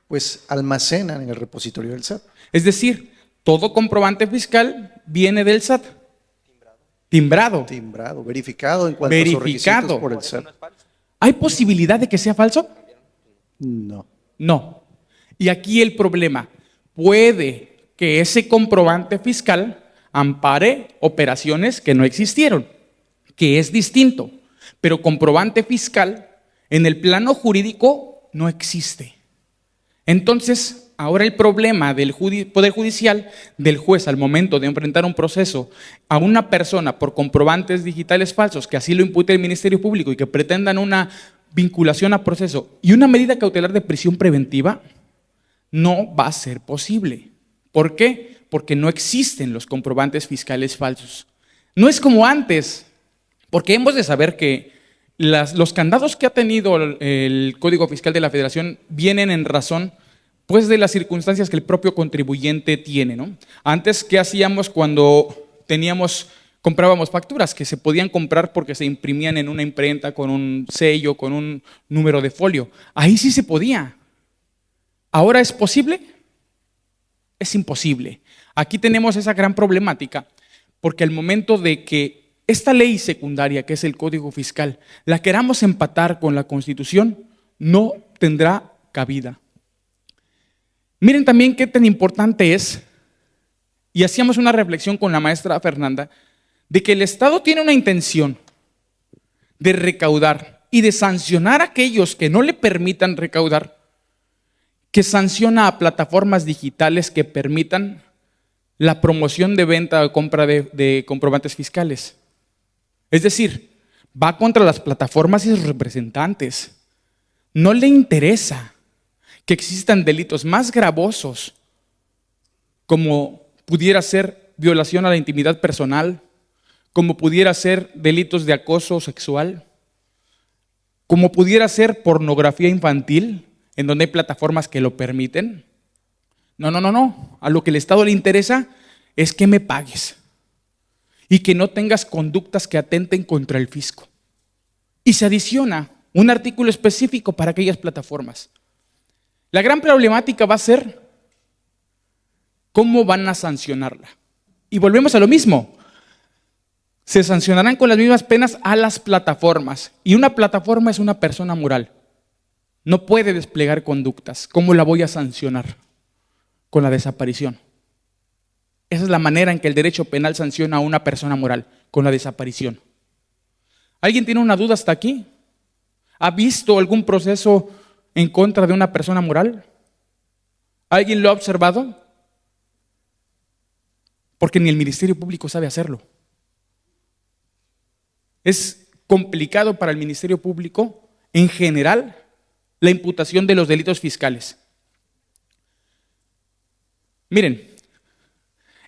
pues almacenan en el repositorio del SAT. Es decir, todo comprobante fiscal viene del SAT. Timbrado. Timbrado, verificado en cuanto a sus requisitos por el SAT. ¿Hay posibilidad de que sea falso? No. No. Y aquí el problema, puede que ese comprobante fiscal ampare operaciones que no existieron, que es distinto, pero comprobante fiscal en el plano jurídico no existe. Entonces, ahora el problema del Poder Judicial, del juez al momento de enfrentar un proceso a una persona por comprobantes digitales falsos, que así lo impute el Ministerio Público y que pretendan una vinculación a proceso y una medida cautelar de prisión preventiva, no va a ser posible. ¿Por qué? Porque no existen los comprobantes fiscales falsos. No es como antes, porque hemos de saber que los candados que ha tenido el Código Fiscal de la Federación vienen en razón pues de las circunstancias que el propio contribuyente tiene, ¿no? Antes, ¿qué hacíamos cuando comprábamos facturas que se podían comprar porque se imprimían en una imprenta con un sello, con un número de folio? Ahí sí se podía. ¿Ahora es posible? Es imposible. Aquí tenemos esa gran problemática, porque al momento de que esta ley secundaria, que es el Código Fiscal, la queramos empatar con la Constitución, no tendrá cabida. Miren también qué tan importante es y hacíamos una reflexión con la maestra Fernanda de que el Estado tiene una intención de recaudar y de sancionar a aquellos que no le permitan recaudar, que sanciona a plataformas digitales que permitan la promoción de venta o compra de comprobantes fiscales. Es decir, va contra las plataformas y sus representantes. No le interesa que existan delitos más gravosos, como pudiera ser violación a la intimidad personal, como pudiera ser delitos de acoso sexual, como pudiera ser pornografía infantil, en donde hay plataformas que lo permiten. No. A lo que el Estado le interesa es que me pagues y que no tengas conductas que atenten contra el fisco. Y se adiciona un artículo específico para aquellas plataformas. La gran problemática va a ser cómo van a sancionarla. Y volvemos a lo mismo. Se sancionarán con las mismas penas a las plataformas. Y una plataforma es una persona moral. No puede desplegar conductas. ¿Cómo la voy a sancionar? Con la desaparición. Esa es la manera en que el derecho penal sanciona a una persona moral, con la desaparición. ¿Alguien tiene una duda hasta aquí? ¿Ha visto algún proceso en contra de una persona moral? ¿Alguien lo ha observado? Porque ni el Ministerio Público sabe hacerlo. Es complicado para el Ministerio Público, en general, la imputación de los delitos fiscales. Miren,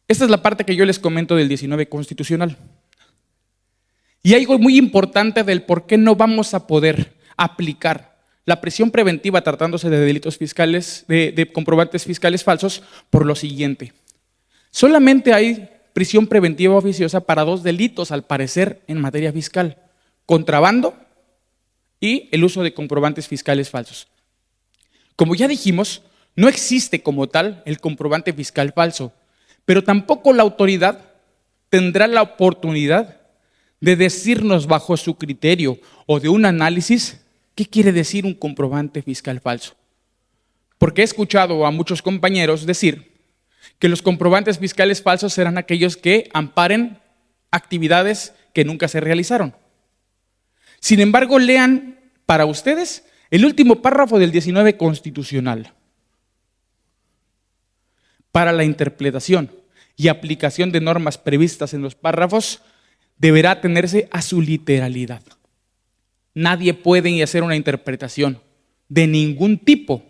esta es la parte que yo les comento del 19 constitucional. Y hay algo muy importante del por qué no vamos a poder aplicar la prisión preventiva tratándose de delitos fiscales, de comprobantes fiscales falsos, por lo siguiente. Solamente hay prisión preventiva oficiosa para 2 delitos, al parecer, en materia fiscal: contrabando y el uso de comprobantes fiscales falsos. Como ya dijimos, no existe como tal el comprobante fiscal falso, pero tampoco la autoridad tendrá la oportunidad de decirnos bajo su criterio o de un análisis qué quiere decir un comprobante fiscal falso. Porque he escuchado a muchos compañeros decir que los comprobantes fiscales falsos serán aquellos que amparen actividades que nunca se realizaron. Sin embargo, lean para ustedes el último párrafo del 19 constitucional. Para la interpretación y aplicación de normas previstas en los párrafos, deberá atenerse a su literalidad. Nadie puede hacer una interpretación de ningún tipo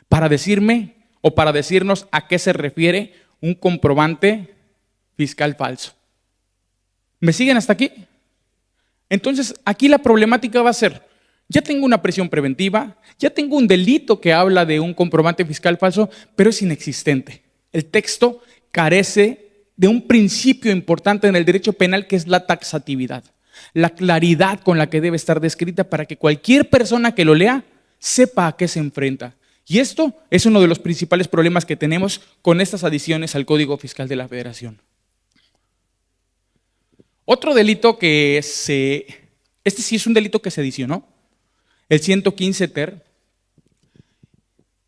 para decirme o para decirnos a qué se refiere un comprobante fiscal falso. ¿Me siguen hasta aquí? Entonces, aquí la problemática va a ser: ya tengo una prisión preventiva, ya tengo un delito que habla de un comprobante fiscal falso, pero es inexistente. El texto carece de un principio importante en el derecho penal, que es la taxatividad, la claridad con la que debe estar descrita para que cualquier persona que lo lea sepa a qué se enfrenta. Y esto es uno de los principales problemas que tenemos con estas adiciones al Código Fiscal de la Federación. Otro delito este sí es un delito que se adicionó, el 115 ter,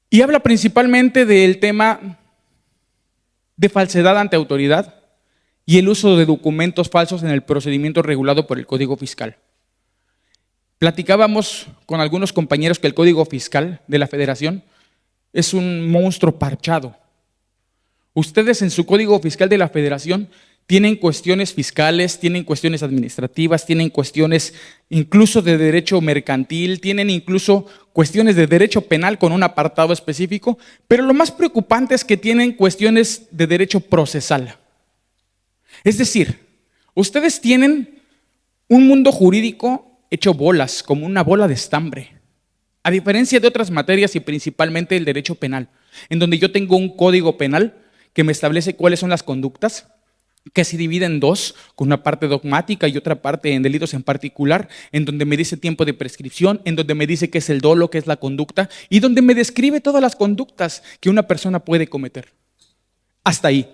y habla principalmente del tema de falsedad ante autoridad y el uso de documentos falsos en el procedimiento regulado por el Código Fiscal. Platicábamos con algunos compañeros que el Código Fiscal de la Federación es un monstruo parchado. Ustedes en su Código Fiscal de la Federación tienen cuestiones fiscales, tienen cuestiones administrativas, tienen cuestiones incluso de derecho mercantil, tienen incluso cuestiones de derecho penal con un apartado específico, pero lo más preocupante es que tienen cuestiones de derecho procesal. Es decir, ustedes tienen un mundo jurídico hecho bolas, como una bola de estambre, a diferencia de otras materias y principalmente el derecho penal, en donde yo tengo un código penal que me establece cuáles son las conductas, que se divide en 2, con una parte dogmática y otra parte en delitos en particular, en donde me dice tiempo de prescripción, en donde me dice qué es el dolo, qué es la conducta, y donde me describe todas las conductas que una persona puede cometer. Hasta ahí.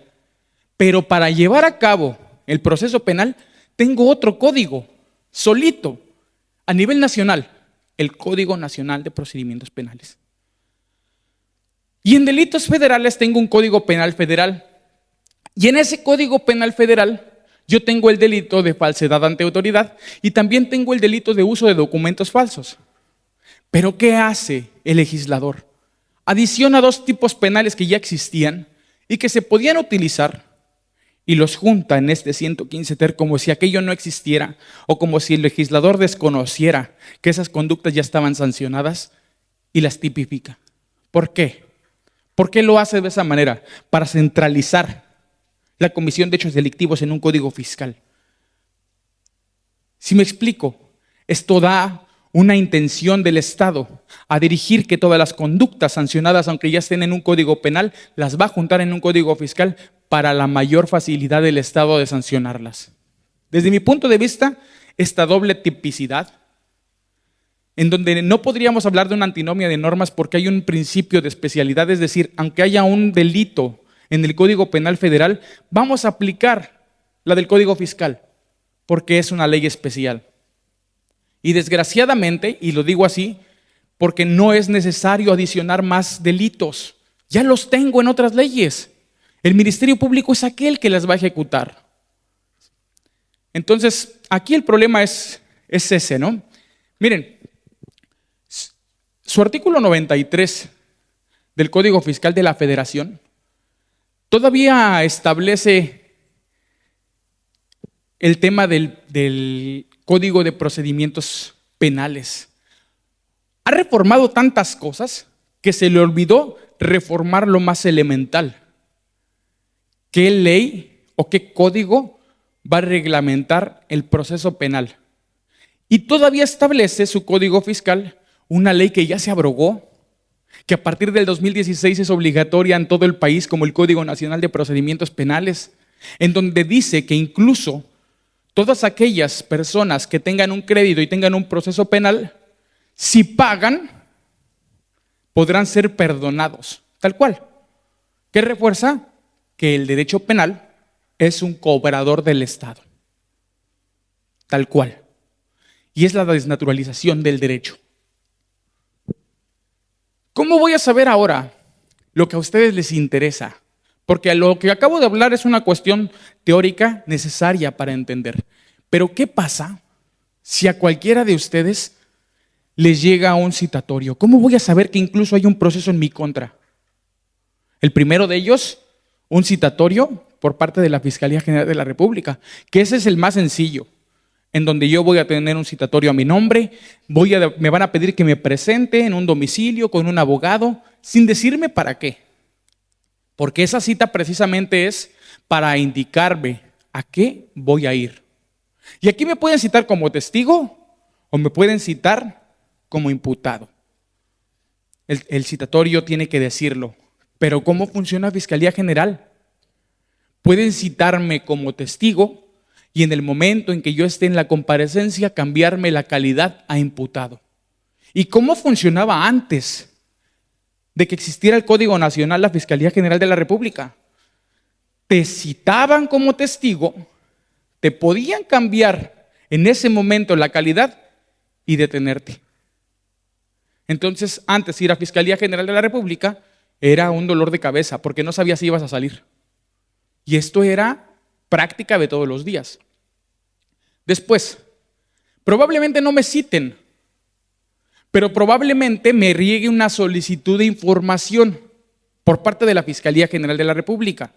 Pero para llevar a cabo el proceso penal, tengo otro código, solito, a nivel nacional, el Código Nacional de Procedimientos Penales. Y en delitos federales tengo un Código Penal Federal. Y en ese Código Penal Federal yo tengo el delito de falsedad ante autoridad y también tengo el delito de uso de documentos falsos. Pero ¿qué hace el legislador? Adiciona dos tipos penales que ya existían y que se podían utilizar y los junta en este 115 ter como si aquello no existiera o como si el legislador desconociera que esas conductas ya estaban sancionadas y las tipifica. ¿Por qué? ¿Por qué lo hace de esa manera? Para centralizar la comisión de hechos delictivos en un código fiscal. Si me explico, esto da una intención del Estado a dirigir que todas las conductas sancionadas, aunque ya estén en un código penal, las va a juntar en un código fiscal para la mayor facilidad del Estado de sancionarlas. Desde mi punto de vista, esta doble tipicidad, en donde no podríamos hablar de una antinomia de normas porque hay un principio de especialidad, es decir, aunque haya un delito en el Código Penal Federal, vamos a aplicar la del Código Fiscal, porque es una ley especial. Y desgraciadamente, y lo digo así, porque no es necesario adicionar más delitos. Ya los tengo en otras leyes. El Ministerio Público es aquel que las va a ejecutar. Entonces, aquí el problema es ese, ¿no? Miren, su artículo 93 del Código Fiscal de la Federación todavía establece el tema del Código de Procedimientos Penales. Ha reformado tantas cosas que se le olvidó reformar lo más elemental. ¿Qué ley o qué código va a reglamentar el proceso penal? Y todavía establece su Código Fiscal una ley que ya se abrogó, que a partir del 2016 es obligatoria en todo el país, como el Código Nacional de Procedimientos Penales, en donde dice que incluso todas aquellas personas que tengan un crédito y tengan un proceso penal, si pagan, podrán ser perdonados, tal cual. ¿Qué refuerza? Que el derecho penal es un cobrador del Estado, tal cual. Y es la desnaturalización del derecho. ¿Cómo voy a saber ahora lo que a ustedes les interesa? Porque lo que acabo de hablar es una cuestión teórica necesaria para entender. Pero ¿qué pasa si a cualquiera de ustedes les llega un citatorio? ¿Cómo voy a saber que incluso hay un proceso en mi contra? El primero de ellos, un citatorio por parte de la Fiscalía General de la República, que ese es el más sencillo, en donde yo voy a tener un citatorio a mi nombre, me van a pedir que me presente en un domicilio con un abogado, sin decirme para qué. Porque esa cita precisamente es para indicarme a qué voy a ir. Y aquí me pueden citar como testigo o me pueden citar como imputado. El citatorio tiene que decirlo. Pero ¿cómo funciona Fiscalía General? Pueden citarme como testigo y en el momento en que yo esté en la comparecencia cambiarme la calidad a imputado. ¿Y cómo funcionaba antes de que existiera el Código Nacional, la Fiscalía General de la República? Te citaban como testigo, te podían cambiar en ese momento la calidad y detenerte. Entonces, antes ir a Fiscalía General de la República era un dolor de cabeza porque no sabías si ibas a salir. Y esto era práctica de todos los días. Después, probablemente no me citen, pero probablemente me riegue una solicitud de información por parte de la Fiscalía General de la República.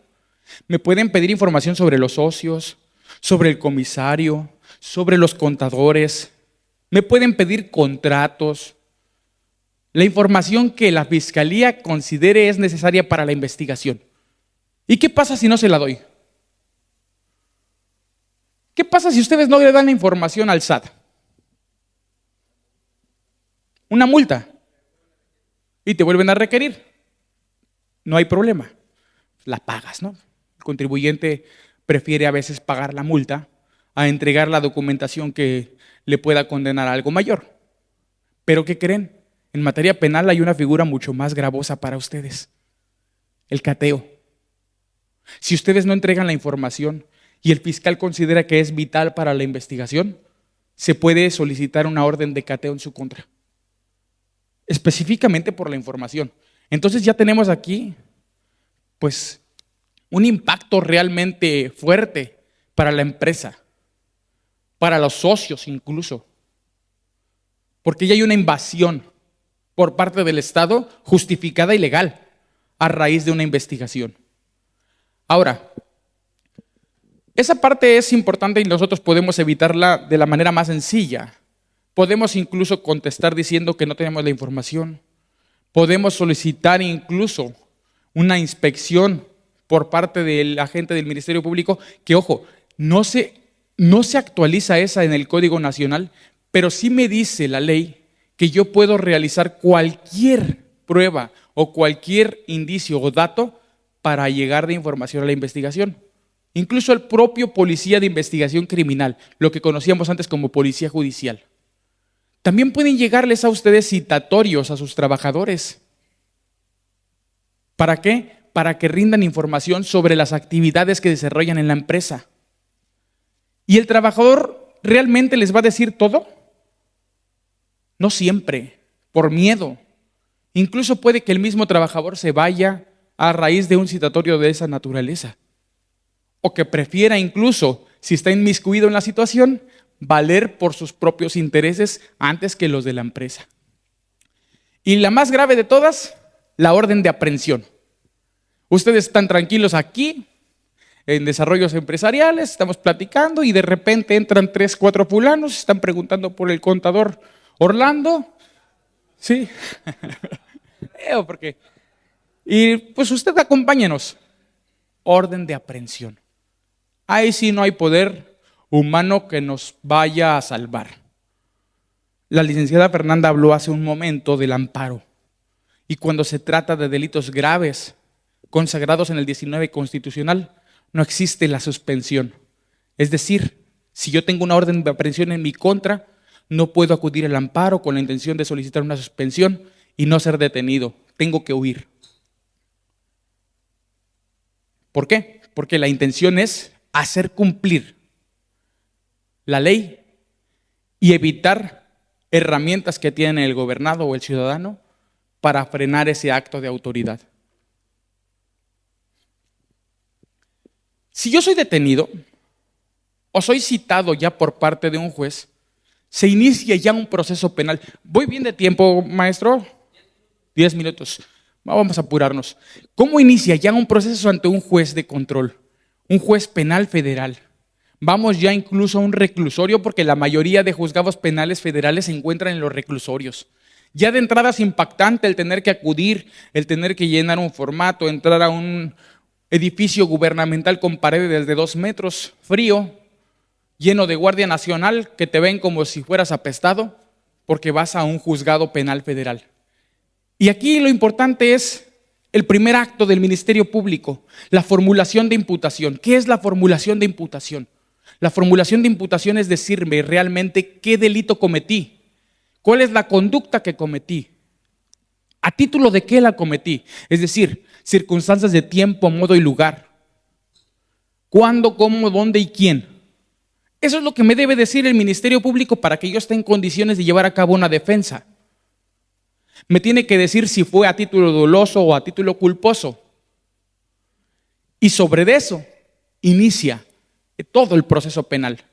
Me pueden pedir información sobre los socios, sobre el comisario, sobre los contadores. Me pueden pedir contratos. La información que la Fiscalía considere es necesaria para la investigación. ¿Y qué pasa si no se la doy? ¿Qué pasa si ustedes no le dan la información al SAT? Una multa. Y te vuelven a requerir. No hay problema. La pagas, ¿no? El contribuyente prefiere a veces pagar la multa a entregar la documentación que le pueda condenar a algo mayor. ¿Pero qué creen? En materia penal hay una figura mucho más gravosa para ustedes. El cateo. Si ustedes no entregan la información y el fiscal considera que es vital para la investigación, se puede solicitar una orden de cateo en su contra. Específicamente por la información. Entonces ya tenemos aquí, pues, un impacto realmente fuerte para la empresa, para los socios incluso, porque ya hay una invasión por parte del Estado justificada y legal a raíz de una investigación. Ahora, esa parte es importante y nosotros podemos evitarla de la manera más sencilla. Podemos incluso contestar diciendo que no tenemos la información. Podemos solicitar incluso una inspección por parte del agente del Ministerio Público, que ojo, no se actualiza esa en el Código Nacional, pero sí me dice la ley que yo puedo realizar cualquier prueba o cualquier indicio o dato para llegar de información a la investigación. Incluso el propio policía de investigación criminal, lo que conocíamos antes como policía judicial. También pueden llegarles a ustedes citatorios a sus trabajadores. ¿Para qué? Para que rindan información sobre las actividades que desarrollan en la empresa. ¿Y el trabajador realmente les va a decir todo? No siempre, por miedo. Incluso puede que el mismo trabajador se vaya a raíz de un citatorio de esa naturaleza. O que prefiera incluso, si está inmiscuido en la situación, valer por sus propios intereses antes que los de la empresa. Y la más grave de todas, la orden de aprehensión. Ustedes están tranquilos aquí, en desarrollos empresariales, estamos platicando y de repente entran 3, 4 fulanos, están preguntando por el contador Orlando. Sí. Y pues usted acompáñenos. Orden de aprehensión. Ahí sí no hay poder humano que nos vaya a salvar. La licenciada Fernanda habló hace un momento del amparo. Y cuando se trata de delitos graves, consagrados en el 19 constitucional, no existe la suspensión. Es decir, si yo tengo una orden de aprehensión en mi contra, no puedo acudir al amparo con la intención de solicitar una suspensión y no ser detenido. Tengo que huir. ¿Por qué? Porque la intención es hacer cumplir la ley y evitar herramientas que tiene el gobernado o el ciudadano para frenar ese acto de autoridad. Si yo soy detenido o soy citado ya por parte de un juez, se inicia ya un proceso penal. ¿Voy bien de tiempo, maestro? 10 minutos. Vamos a apurarnos. ¿Cómo inicia ya un proceso ante un juez de control? Un juez penal federal. Vamos ya incluso a un reclusorio porque la mayoría de juzgados penales federales se encuentran en los reclusorios. Ya de entrada es impactante el tener que acudir, el tener que llenar un formato, entrar a un edificio gubernamental con paredes de 2 metros, frío, lleno de Guardia Nacional que te ven como si fueras apestado porque vas a un juzgado penal federal. Y aquí lo importante es el primer acto del Ministerio Público, la formulación de imputación. ¿Qué es la formulación de imputación? La formulación de imputación es decirme realmente qué delito cometí, cuál es la conducta que cometí, a título de qué la cometí, es decir, circunstancias de tiempo, modo y lugar, cuándo, cómo, dónde y quién. Eso es lo que me debe decir el Ministerio Público para que yo esté en condiciones de llevar a cabo una defensa. Me tiene que decir si fue a título doloso o a título culposo. Y sobre eso inicia todo el proceso penal.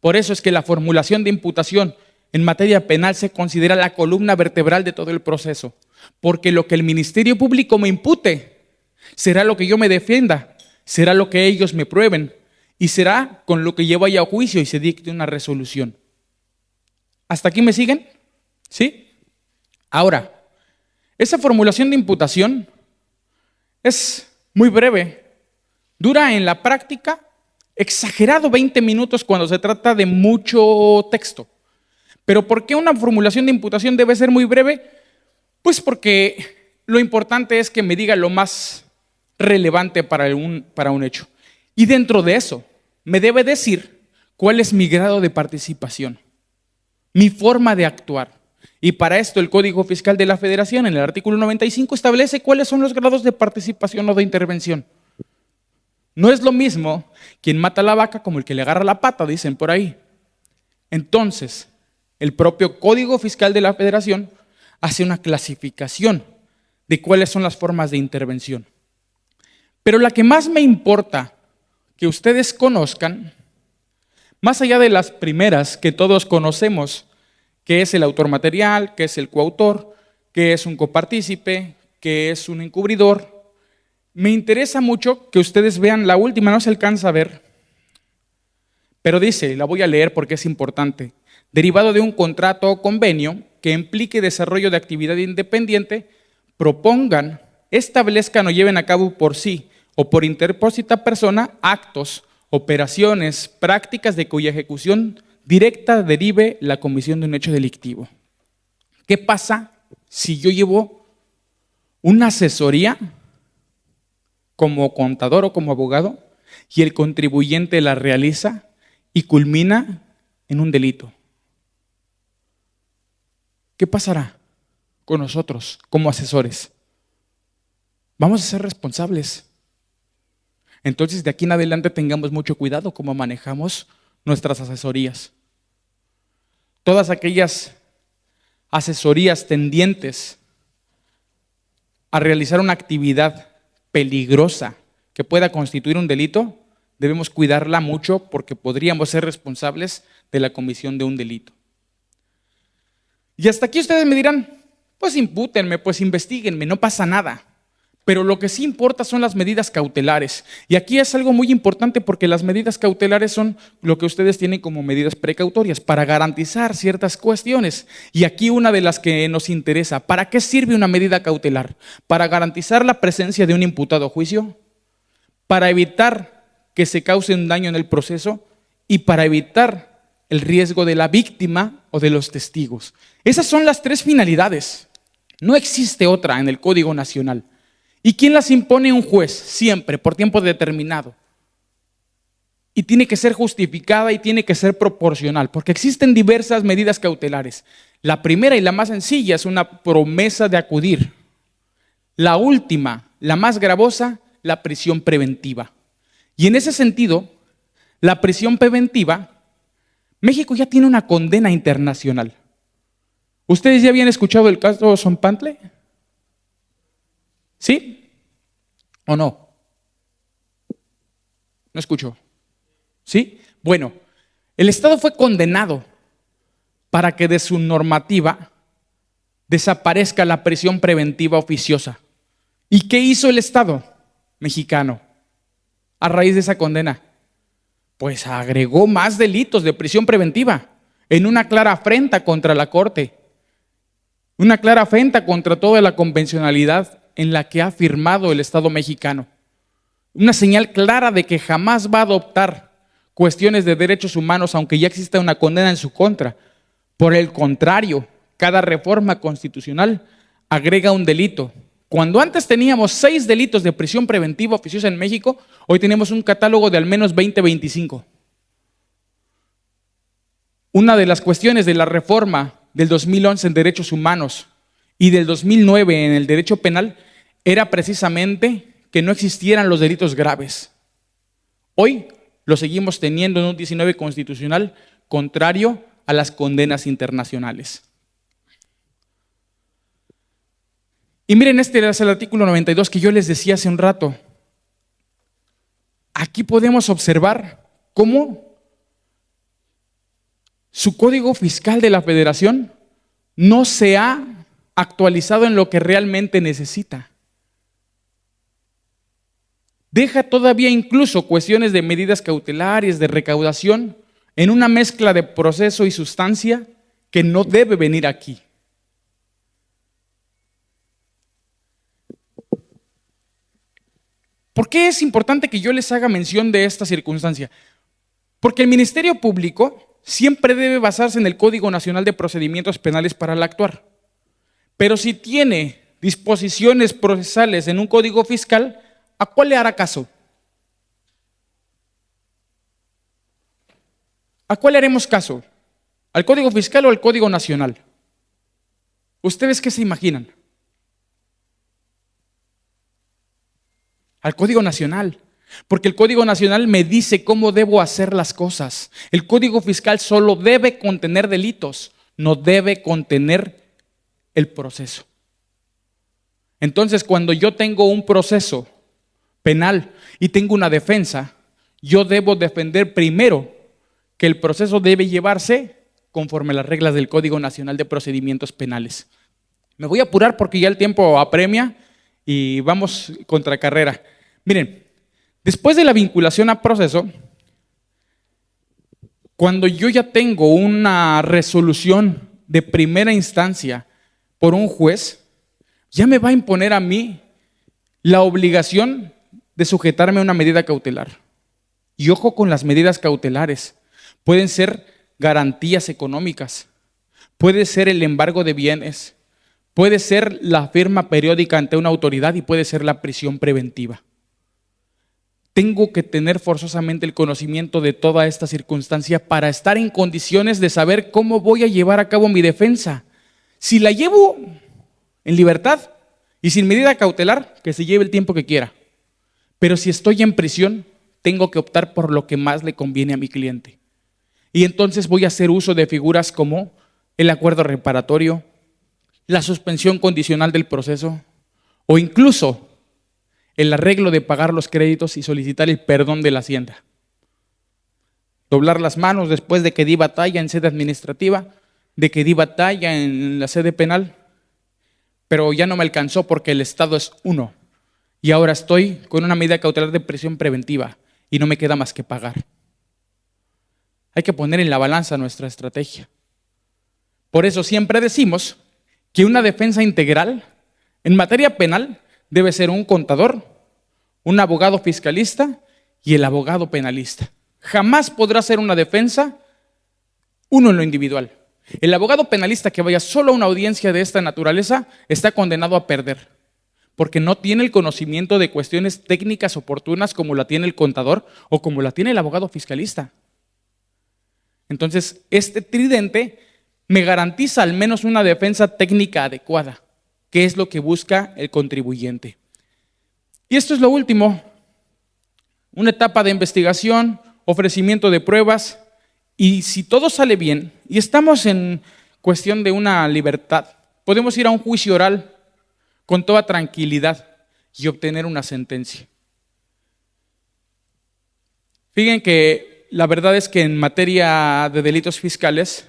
Por eso es que la formulación de imputación en materia penal se considera la columna vertebral de todo el proceso. Porque lo que el Ministerio Público me impute será lo que yo me defienda, será lo que ellos me prueben y será con lo que yo vaya a juicio y se dicte una resolución. ¿Hasta aquí me siguen? ¿Sí? Ahora, esa formulación de imputación es muy breve. Dura en la práctica exagerado 20 minutos cuando se trata de mucho texto. ¿Pero por qué una formulación de imputación debe ser muy breve? Pues porque lo importante es que me diga lo más relevante para un hecho. Y dentro de eso, me debe decir cuál es mi grado de participación, mi forma de actuar. Y para esto el Código Fiscal de la Federación, en el artículo 95, establece cuáles son los grados de participación o de intervención. No es lo mismo quien mata a la vaca como el que le agarra la pata, dicen por ahí. Entonces, el propio Código Fiscal de la Federación hace una clasificación de cuáles son las formas de intervención. Pero la que más me importa que ustedes conozcan, más allá de las primeras que todos conocemos, que es el autor material, que es el coautor, que es un copartícipe, que es un encubridor, me interesa mucho que ustedes vean la última, no se alcanza a ver, pero dice, la voy a leer porque es importante, derivado de un contrato o convenio que implique desarrollo de actividad independiente, propongan, establezcan o lleven a cabo por sí o por interpósita persona actos, operaciones, prácticas de cuya ejecución directa derive la comisión de un hecho delictivo. ¿Qué pasa si yo llevo una asesoría como contador o como abogado y el contribuyente la realiza y culmina en un delito? ¿Qué pasará con nosotros como asesores? Vamos a ser responsables. Entonces, de aquí en adelante tengamos mucho cuidado cómo manejamos nuestras asesorías. Todas aquellas asesorías tendientes a realizar una actividad peligrosa que pueda constituir un delito, debemos cuidarla mucho porque podríamos ser responsables de la comisión de un delito. Y hasta aquí ustedes me dirán, pues impútenme, pues investíguenme, no pasa nada. Pero lo que sí importa son las medidas cautelares. Y aquí es algo muy importante porque las medidas cautelares son lo que ustedes tienen como medidas precautorias para garantizar ciertas cuestiones. Y aquí una de las que nos interesa, ¿para qué sirve una medida cautelar? Para garantizar la presencia de un imputado a juicio, para evitar que se cause un daño en el proceso y para evitar el riesgo de la víctima o de los testigos. Esas son las tres finalidades. No existe otra en el Código Nacional. ¿Y quién las impone? Un juez, siempre, por tiempo determinado. Y tiene que ser justificada y tiene que ser proporcional, porque existen diversas medidas cautelares. La primera y la más sencilla es una promesa de acudir. La última, la más gravosa, la prisión preventiva. Y en ese sentido, la prisión preventiva, México ya tiene una condena internacional. ¿Ustedes ya habían escuchado el caso Zompantle? ¿Sí? ¿O no? No escucho. ¿Sí? Bueno, el Estado fue condenado para que de su normativa desaparezca la prisión preventiva oficiosa. ¿Y qué hizo el Estado mexicano a raíz de esa condena? Pues agregó más delitos de prisión preventiva en una clara afrenta contra la Corte, una clara afrenta contra toda la convencionalidad en la que ha firmado el Estado mexicano. Una señal clara de que jamás va a adoptar cuestiones de derechos humanos, aunque ya exista una condena en su contra. Por el contrario, cada reforma constitucional agrega un delito. Cuando antes teníamos 6 delitos de prisión preventiva oficiosa en México, hoy tenemos un catálogo de al menos 20, 25. Una de las cuestiones de la reforma del 2011 en derechos humanos y del 2009 en el derecho penal era precisamente que no existieran los delitos graves. Hoy lo seguimos teniendo en un 19 constitucional contrario a las condenas internacionales. Y miren, este es el artículo 92 que yo les decía hace un rato. Aquí podemos observar cómo su Código Fiscal de la Federación no se ha actualizado en lo que realmente necesita. Deja todavía incluso cuestiones de medidas cautelares, de recaudación, en una mezcla de proceso y sustancia que no debe venir aquí. ¿Por qué es importante que yo les haga mención de esta circunstancia? Porque el Ministerio Público siempre debe basarse en el Código Nacional de Procedimientos Penales para el actuar. Pero si tiene disposiciones procesales en un código fiscal, ¿a cuál le hará caso? ¿A cuál le haremos caso? ¿Al Código Fiscal o al Código Nacional? ¿Ustedes qué se imaginan? Al Código Nacional, porque el Código Nacional me dice cómo debo hacer las cosas. El Código Fiscal solo debe contener delitos, no debe contener el proceso. Entonces, cuando yo tengo un proceso penal y tengo una defensa, yo debo defender primero que el proceso debe llevarse conforme a las reglas del Código Nacional de Procedimientos Penales. Me voy a apurar porque ya el tiempo apremia y vamos contra carrera. Miren, después de la vinculación a proceso, cuando yo ya tengo una resolución de primera instancia por un juez, ya me va a imponer a mí la obligación de sujetarme a una medida cautelar. Y ojo con las medidas cautelares. Pueden ser garantías económicas, puede ser el embargo de bienes, puede ser la firma periódica ante una autoridad y puede ser la prisión preventiva. Tengo que tener forzosamente el conocimiento de toda esta circunstancia para estar en condiciones de saber cómo voy a llevar a cabo mi defensa. Si la llevo en libertad y sin medida cautelar, que se lleve el tiempo que quiera. Pero si estoy en prisión, tengo que optar por lo que más le conviene a mi cliente. Y entonces voy a hacer uso de figuras como el acuerdo reparatorio, la suspensión condicional del proceso o incluso el arreglo de pagar los créditos y solicitar el perdón de la hacienda. Doblar las manos después de que di batalla en sede administrativa, de que di batalla en la sede penal, pero ya no me alcanzó porque el Estado es uno y ahora estoy con una medida cautelar de prisión preventiva y no me queda más que pagar. Hay que poner en la balanza nuestra estrategia. Por eso siempre decimos que una defensa integral en materia penal debe ser un contador, un abogado fiscalista y el abogado penalista. Jamás podrá ser una defensa uno en lo individual. El abogado penalista que vaya solo a una audiencia de esta naturaleza está condenado a perder, porque no tiene el conocimiento de cuestiones técnicas oportunas como la tiene el contador o como la tiene el abogado fiscalista. Entonces, este tridente me garantiza al menos una defensa técnica adecuada, que es lo que busca el contribuyente. Y esto es lo último, una etapa de investigación, ofrecimiento de pruebas, y si todo sale bien, y estamos en cuestión de una libertad, podemos ir a un juicio oral con toda tranquilidad y obtener una sentencia. Fíjense que la verdad es que en materia de delitos fiscales,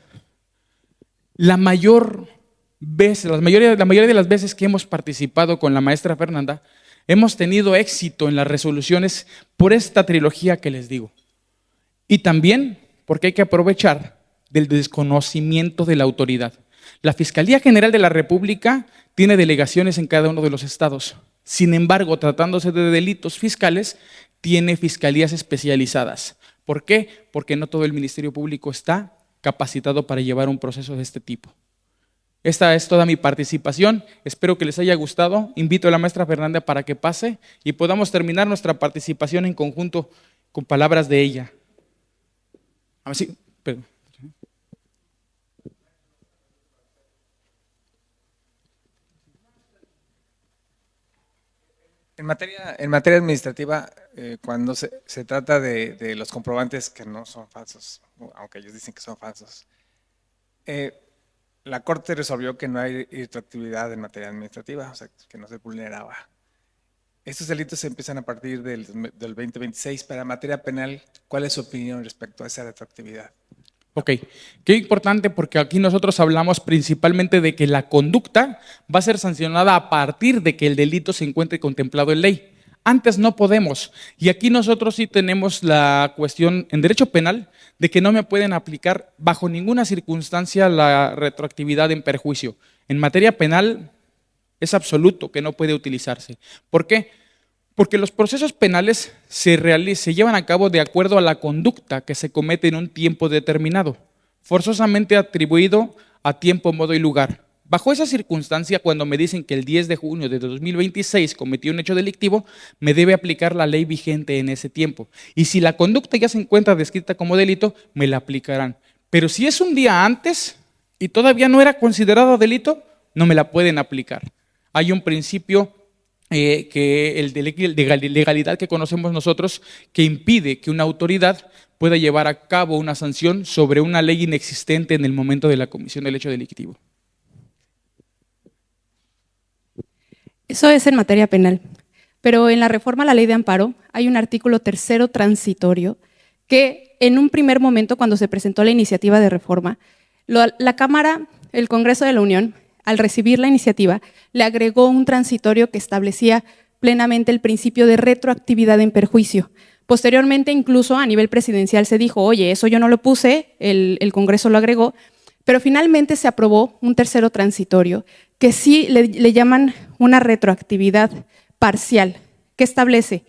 la mayoría de las veces que hemos participado con la maestra Fernanda, hemos tenido éxito en las resoluciones por esta trilogía que les digo. Y también porque hay que aprovechar del desconocimiento de la autoridad. La Fiscalía General de la República tiene delegaciones en cada uno de los estados. Sin embargo, tratándose de delitos fiscales, tiene fiscalías especializadas. ¿Por qué? Porque no todo el Ministerio Público está capacitado para llevar un proceso de este tipo. Esta es toda mi participación. Espero que les haya gustado. Invito a la maestra Fernanda para que pase y podamos terminar nuestra participación en conjunto con palabras de ella. Así, perdón. En materia administrativa, cuando se trata de los comprobantes que no son falsos, aunque ellos dicen que son falsos, la Corte resolvió que no hay retroactividad en materia administrativa, o sea, que no se vulneraba. Estos delitos se empiezan a partir del 2026. Para materia penal, ¿cuál es su opinión respecto a esa retroactividad? Ok, qué importante porque aquí nosotros hablamos principalmente de que la conducta va a ser sancionada a partir de que el delito se encuentre contemplado en ley. Antes no podemos. Y aquí nosotros sí tenemos la cuestión en derecho penal de que no me pueden aplicar bajo ninguna circunstancia la retroactividad en perjuicio. En materia penal es absoluto que no puede utilizarse. ¿Por qué? Porque los procesos penales se llevan a cabo de acuerdo a la conducta que se comete en un tiempo determinado, forzosamente atribuido a tiempo, modo y lugar. Bajo esa circunstancia, cuando me dicen que el 10 de junio de 2026 cometí un hecho delictivo, me debe aplicar la ley vigente en ese tiempo. Y si la conducta ya se encuentra descrita como delito, me la aplicarán. Pero si es un día antes y todavía no era considerado delito, no me la pueden aplicar. Hay un principio que el de legalidad que conocemos nosotros, que impide que una autoridad pueda llevar a cabo una sanción sobre una ley inexistente en el momento de la comisión del hecho delictivo. Eso es en materia penal. pero en la reforma a la ley de amparo hay un artículo tercero transitorio que en un primer momento, cuando se presentó la iniciativa de reforma, la Cámara, el Congreso de la Unión, al recibir la iniciativa, le agregó un transitorio que establecía plenamente el principio de retroactividad en perjuicio. Posteriormente, incluso a nivel presidencial se dijo, oye, eso yo no lo puse, el Congreso lo agregó, pero finalmente se aprobó un tercero transitorio que sí le llaman una retroactividad parcial, que establece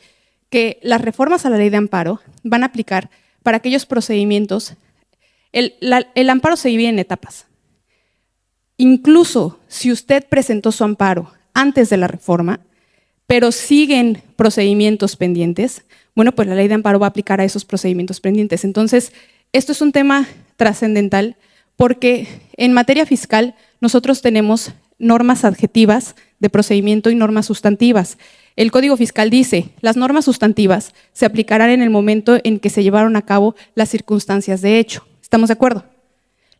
que las reformas a la ley de amparo van a aplicar para aquellos procedimientos. El amparo se divide en etapas. Incluso si usted presentó su amparo antes de la reforma, pero siguen procedimientos pendientes, bueno, pues la ley de amparo va a aplicar a esos procedimientos pendientes. Entonces, esto es un tema trascendental porque en materia fiscal nosotros tenemos normas adjetivas de procedimiento y normas sustantivas. El Código Fiscal dice, las normas sustantivas se aplicarán en el momento en que se llevaron a cabo las circunstancias de hecho. ¿Estamos de acuerdo?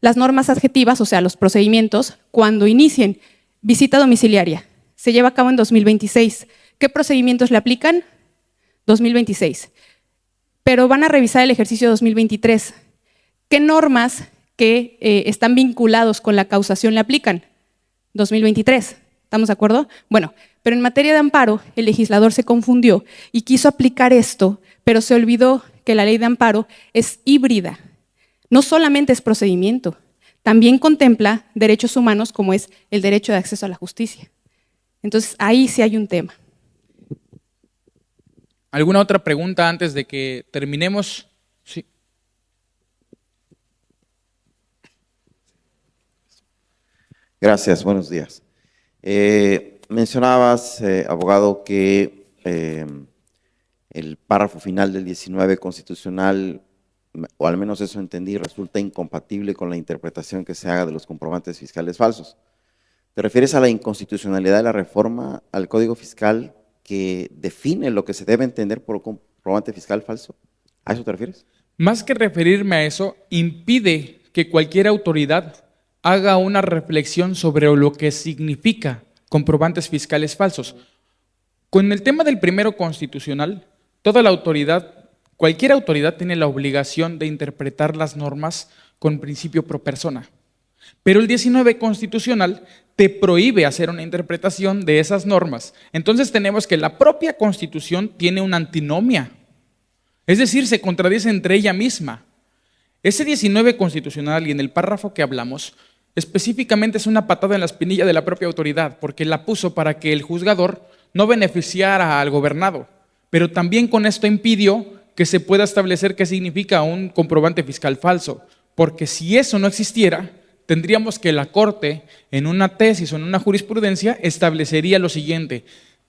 Las normas adjetivas, o sea, los procedimientos, cuando inicien visita domiciliaria, se lleva a cabo en 2026. ¿Qué procedimientos le aplican? 2026. Pero van a revisar el ejercicio 2023. ¿Qué normas que están vinculados con la causación le aplican? 2023. ¿Estamos de acuerdo? Bueno, pero en materia de amparo, el legislador se confundió y quiso aplicar esto, pero se olvidó que la ley de amparo es híbrida. No solamente es procedimiento, también contempla derechos humanos como es el derecho de acceso a la justicia. Entonces, ahí sí hay un tema. ¿Alguna otra pregunta antes de que terminemos? Sí. Gracias, buenos días. Mencionabas, abogado, que el párrafo final del 19 constitucional, o al menos eso entendí, resulta incompatible con la interpretación que se haga de los comprobantes fiscales falsos. ¿Te refieres a la inconstitucionalidad de la reforma al Código Fiscal que define lo que se debe entender por comprobante fiscal falso? ¿A eso te refieres? Más que referirme a eso, impide que cualquier autoridad haga una reflexión sobre lo que significa comprobantes fiscales falsos. Con el tema del primero constitucional, toda la autoridad, cualquier autoridad tiene la obligación de interpretar las normas con principio pro persona. Pero el 19 constitucional te prohíbe hacer una interpretación de esas normas. Entonces tenemos que la propia Constitución tiene una antinomia. Es decir, se contradice entre ella misma. Ese 19 constitucional y en el párrafo que hablamos, específicamente es una patada en la espinilla de la propia autoridad, porque la puso para que el juzgador no beneficiara al gobernado, pero también con esto impidió que se pueda establecer qué significa un comprobante fiscal falso, porque si eso no existiera, tendríamos que la Corte, en una tesis o en una jurisprudencia, establecería lo siguiente: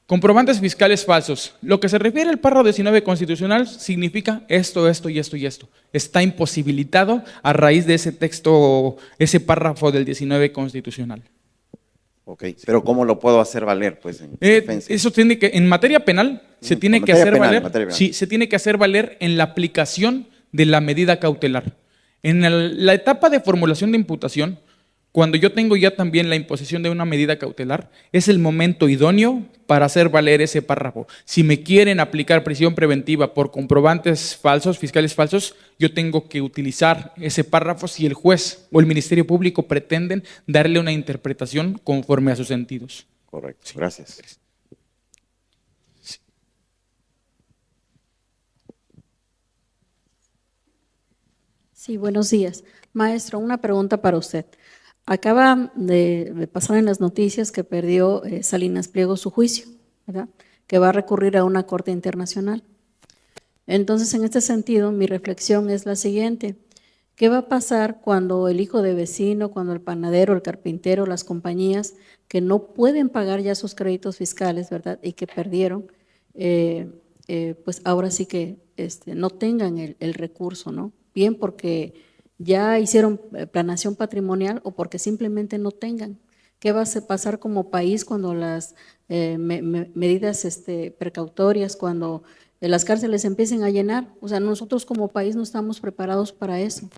comprobantes fiscales falsos. Lo que se refiere al párrafo 19 constitucional significa esto, esto y esto y esto. Está imposibilitado a raíz de ese texto, ese párrafo del 19 constitucional. Ok, pero ¿cómo lo puedo hacer valer, pues, en defensa? Eso tiene que, en materia penal, se tiene que hacer valer. Sí, se tiene que hacer valer en la aplicación de la medida cautelar. En la etapa de formulación de imputación, cuando yo tengo ya también la imposición de una medida cautelar, es el momento idóneo para hacer valer ese párrafo. Si me quieren aplicar prisión preventiva por comprobantes falsos, fiscales falsos, yo tengo que utilizar ese párrafo si el juez o el Ministerio Público pretenden darle una interpretación conforme a sus sentidos. Correcto, sí. Gracias. Sí, buenos días. Maestro, una pregunta para usted. Acaba de pasar en las noticias que perdió Salinas Pliego su juicio, ¿verdad? Que va a recurrir a una corte internacional. Entonces, en este sentido, mi reflexión es la siguiente. ¿Qué va a pasar cuando el hijo de vecino, cuando el panadero, el carpintero, las compañías que no pueden pagar ya sus créditos fiscales, ¿verdad? Y que perdieron, pues ahora sí que no tengan el recurso, ¿no? Bien porque ya hicieron planeación patrimonial o porque simplemente no tengan. ¿Qué va a pasar como país cuando las medidas precautorias, cuando las cárceles empiecen a llenar? O sea, nosotros como país no estamos preparados para eso.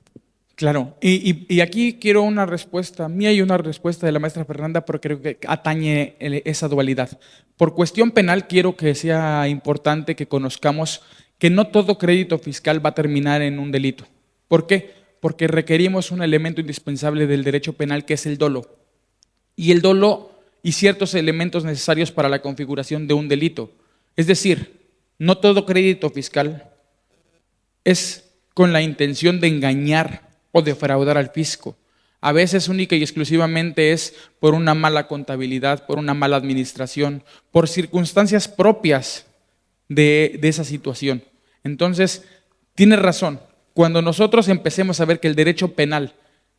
Claro, y aquí quiero una respuesta mía y una respuesta de la maestra Fernanda, porque creo que atañe esa dualidad. Por cuestión penal, quiero que sea importante que conozcamos que no todo crédito fiscal va a terminar en un delito. ¿Por qué? Porque requerimos un elemento indispensable del derecho penal, que es el dolo. Y el dolo y ciertos elementos necesarios para la configuración de un delito. Es decir, no todo crédito fiscal es con la intención de engañar o defraudar al fisco. A veces única y exclusivamente es por una mala contabilidad, por una mala administración, por circunstancias propias de esa situación. Entonces, tienes razón. Cuando nosotros empecemos a ver que el derecho penal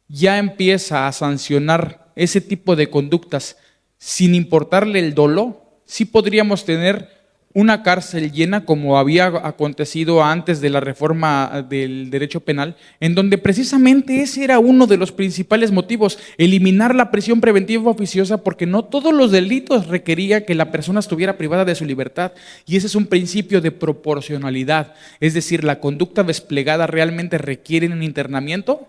ya empieza a sancionar ese tipo de conductas sin importarle el dolo, sí podríamos tener una cárcel llena, como había acontecido antes de la reforma del derecho penal, en donde precisamente ese era uno de los principales motivos, eliminar la prisión preventiva oficiosa, porque no todos los delitos requería que la persona estuviera privada de su libertad, y ese es un principio de proporcionalidad, es decir, la conducta desplegada realmente requiere un internamiento,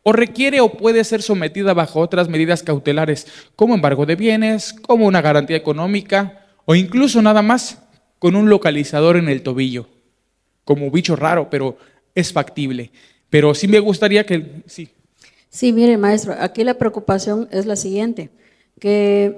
o requiere o puede ser sometida bajo otras medidas cautelares, como embargo de bienes, como una garantía económica, o incluso nada más con un localizador en el tobillo, como bicho raro, pero es factible. Pero sí me gustaría que... Sí, Sí, mire, maestro, aquí la preocupación es la siguiente, que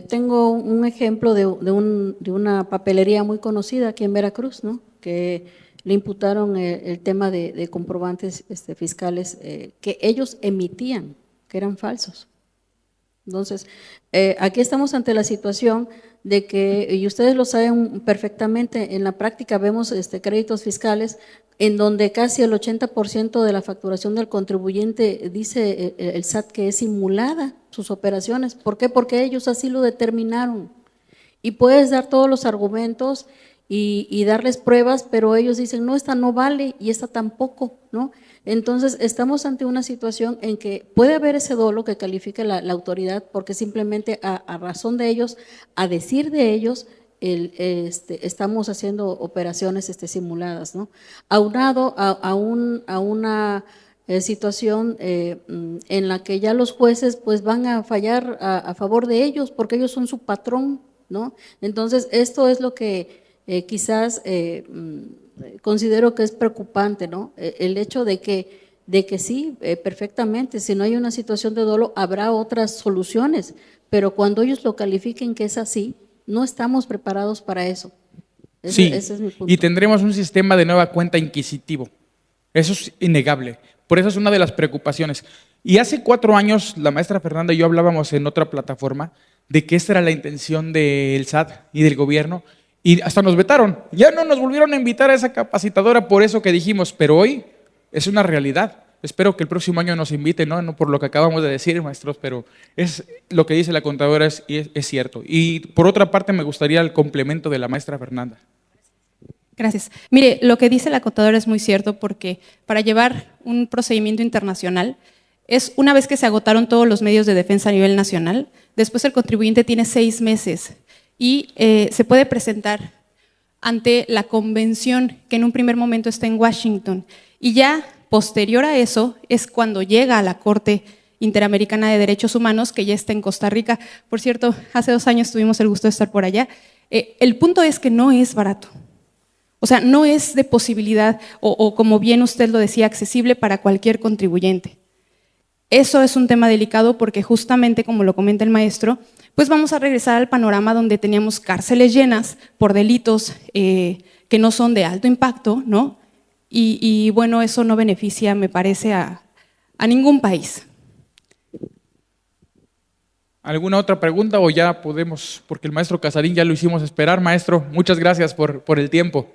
tengo un ejemplo de una papelería muy conocida aquí en Veracruz, ¿no? Que le imputaron el tema de comprobantes fiscales que ellos emitían, que eran falsos. Entonces, aquí estamos ante la situación de que, y ustedes lo saben perfectamente, en la práctica vemos créditos fiscales en donde casi el 80% de la facturación del contribuyente dice el SAT que es simulada sus operaciones. ¿Por qué? Porque ellos así lo determinaron. Y puedes dar todos los argumentos y darles pruebas, pero ellos dicen, no, esta no vale y esta tampoco, ¿no? Entonces, estamos ante una situación en que puede haber ese dolo que califique la autoridad, porque simplemente a razón de ellos, a decir de ellos, estamos haciendo operaciones simuladas, ¿no? Aunado a una situación en la que ya los jueces pues van a fallar a favor de ellos, porque ellos son su patrón, ¿no? Entonces, esto es lo que quizás considero que es preocupante, ¿no? El hecho de que sí, perfectamente, si no hay una situación de dolo, habrá otras soluciones, pero cuando ellos lo califiquen que es así, no estamos preparados para eso. Ese es mi punto. Y tendremos un sistema de nueva cuenta inquisitivo. Eso es innegable. Por eso es una de las preocupaciones. Y hace 4 años, la maestra Fernanda y yo hablábamos en otra plataforma de que esta era la intención del SAT y del gobierno, y hasta nos vetaron. Ya no nos volvieron a invitar a esa capacitadora por eso que dijimos, pero hoy es una realidad. Espero que el próximo año nos inviten, no por lo que acabamos de decir, maestros, pero es lo que dice la contadora es cierto. Y por otra parte, me gustaría el complemento de la maestra Fernanda. Gracias. Mire, lo que dice la contadora es muy cierto, porque para llevar un procedimiento internacional, es una vez que se agotaron todos los medios de defensa a nivel nacional, después el contribuyente tiene 6 meses y se puede presentar ante la convención que en un primer momento está en Washington, y ya posterior a eso es cuando llega a la Corte Interamericana de Derechos Humanos, que ya está en Costa Rica. Por cierto, hace 2 años tuvimos el gusto de estar por allá. El punto es que no es barato. O sea, no es de posibilidad o como bien usted lo decía, accesible para cualquier contribuyente. Eso es un tema delicado porque justamente, como lo comenta el maestro, pues vamos a regresar al panorama donde teníamos cárceles llenas por delitos que no son de alto impacto, ¿no? Y bueno, eso no beneficia, me parece, a ningún país. ¿Alguna otra pregunta o ya podemos? Porque el maestro Casarín ya lo hicimos esperar. Maestro, muchas gracias por el tiempo.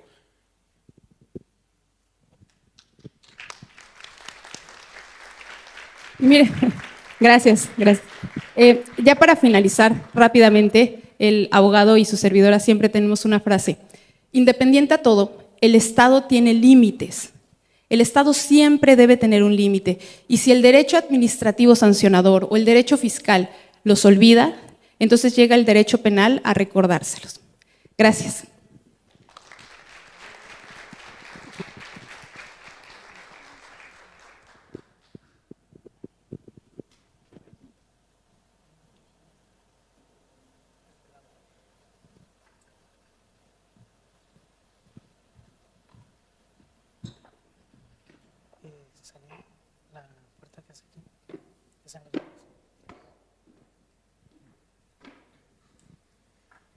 Mire, gracias. Ya para finalizar rápidamente, el abogado y su servidora siempre tenemos una frase. Independiente a todo, el Estado tiene límites. El Estado siempre debe tener un límite. Y si el derecho administrativo sancionador o el derecho fiscal los olvida, entonces llega el derecho penal a recordárselos. Gracias.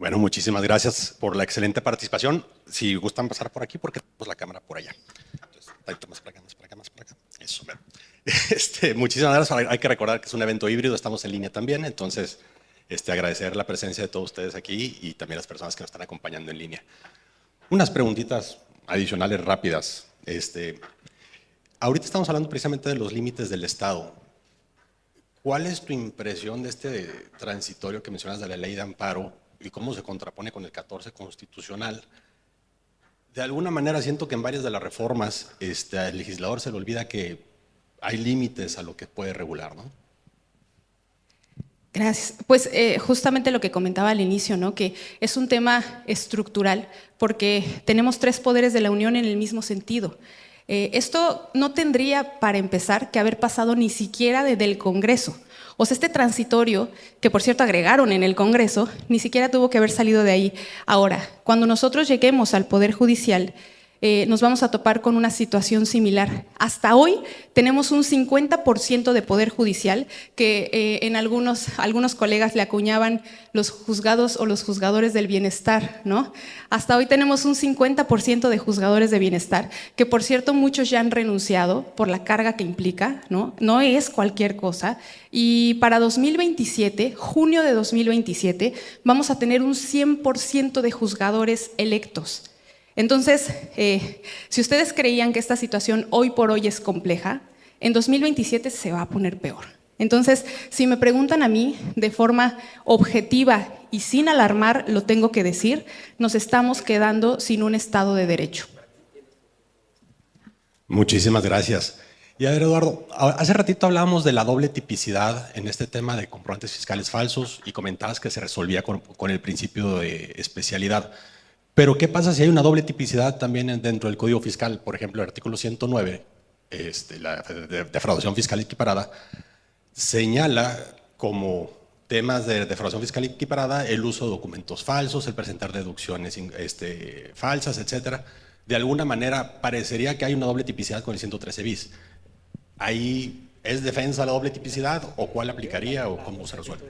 Bueno, muchísimas gracias por la excelente participación. Si gustan pasar por aquí, porque tenemos la cámara por allá. Entonces, más para acá, más para acá, más para acá. Eso, bueno. Muchísimas gracias. Hay que recordar que es un evento híbrido, estamos en línea también, entonces agradecer la presencia de todos ustedes aquí y también las personas que nos están acompañando en línea. Unas preguntitas adicionales rápidas. Ahorita estamos hablando precisamente de los límites del Estado. ¿Cuál es tu impresión de este transitorio que mencionas de la ley de amparo y cómo se contrapone con el 14 constitucional? De alguna manera siento que en varias de las reformas al legislador se le olvida que hay límites a lo que puede regular, ¿no? Gracias. Pues justamente lo que comentaba al inicio, ¿no? Que es un tema estructural porque tenemos 3 poderes de la Unión en el mismo sentido. Esto no tendría, para empezar, que haber pasado ni siquiera desde el Congreso. O sea, este transitorio, que por cierto agregaron en el Congreso, ni siquiera tuvo que haber salido de ahí. Ahora, cuando nosotros lleguemos al Poder Judicial, nos vamos a topar con una situación similar. Hasta hoy tenemos un 50% de poder judicial que en algunos colegas le acuñaban los juzgados o los juzgadores del bienestar, ¿no? Hasta hoy tenemos un 50% de juzgadores de bienestar, que por cierto muchos ya han renunciado por la carga que implica, ¿no? No es cualquier cosa. Y para 2027, junio de 2027, vamos a tener un 100% de juzgadores electos. Entonces, si ustedes creían que esta situación hoy por hoy es compleja, en 2027 se va a poner peor. Entonces, si me preguntan a mí de forma objetiva y sin alarmar, lo tengo que decir, nos estamos quedando sin un Estado de Derecho. Muchísimas gracias. Y a ver, Eduardo, hace ratito hablábamos de la doble tipicidad en este tema de comprobantes fiscales falsos y comentabas que se resolvía con el principio de especialidad. Pero ¿qué pasa si hay una doble tipicidad también dentro del Código Fiscal? Por ejemplo, el artículo 109, la defraudación fiscal equiparada, señala como temas de defraudación fiscal equiparada el uso de documentos falsos, el presentar deducciones falsas, etcétera. De alguna manera parecería que hay una doble tipicidad con el 113 bis. ¿Ahí es defensa la doble tipicidad o cuál aplicaría o cómo se resuelve?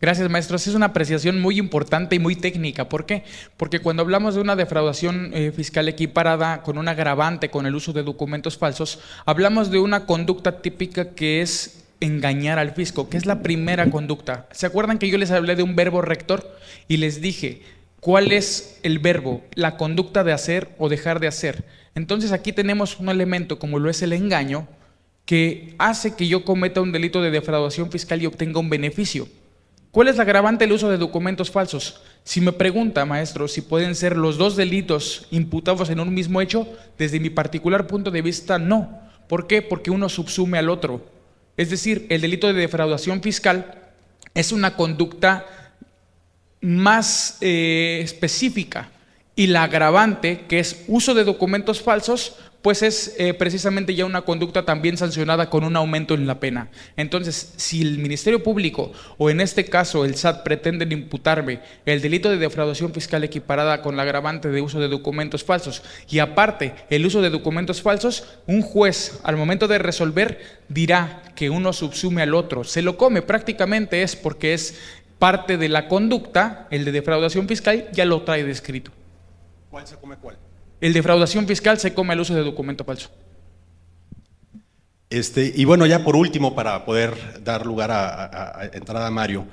Gracias, maestro. Es una apreciación muy importante y muy técnica. ¿Por qué? Porque cuando hablamos de una defraudación fiscal equiparada con un agravante con el uso de documentos falsos, hablamos de una conducta típica que es engañar al fisco, que es la primera conducta. ¿Se acuerdan que yo les hablé de un verbo rector? Y les dije, ¿cuál es el verbo? La conducta de hacer o dejar de hacer. Entonces aquí tenemos un elemento como lo es el engaño, que hace que yo cometa un delito de defraudación fiscal y obtenga un beneficio. ¿Cuál es la agravante del uso de documentos falsos? Si me pregunta, maestro, si pueden ser los 2 delitos imputados en un mismo hecho, desde mi particular punto de vista, no. ¿Por qué? Porque uno subsume al otro. Es decir, el delito de defraudación fiscal es una conducta más específica y la agravante, que es uso de documentos falsos, pues es precisamente ya una conducta también sancionada con un aumento en la pena. Entonces, si el Ministerio Público o en este caso el SAT pretenden imputarme el delito de defraudación fiscal equiparada con la agravante de uso de documentos falsos y aparte el uso de documentos falsos, un juez al momento de resolver dirá que uno subsume al otro, se lo come prácticamente, es porque es parte de la conducta, el de defraudación fiscal ya lo trae descrito. ¿Cuál se come cuál? El defraudación fiscal se come el uso de documento falso. Y bueno, ya por último, para poder dar lugar a entrada a Mario,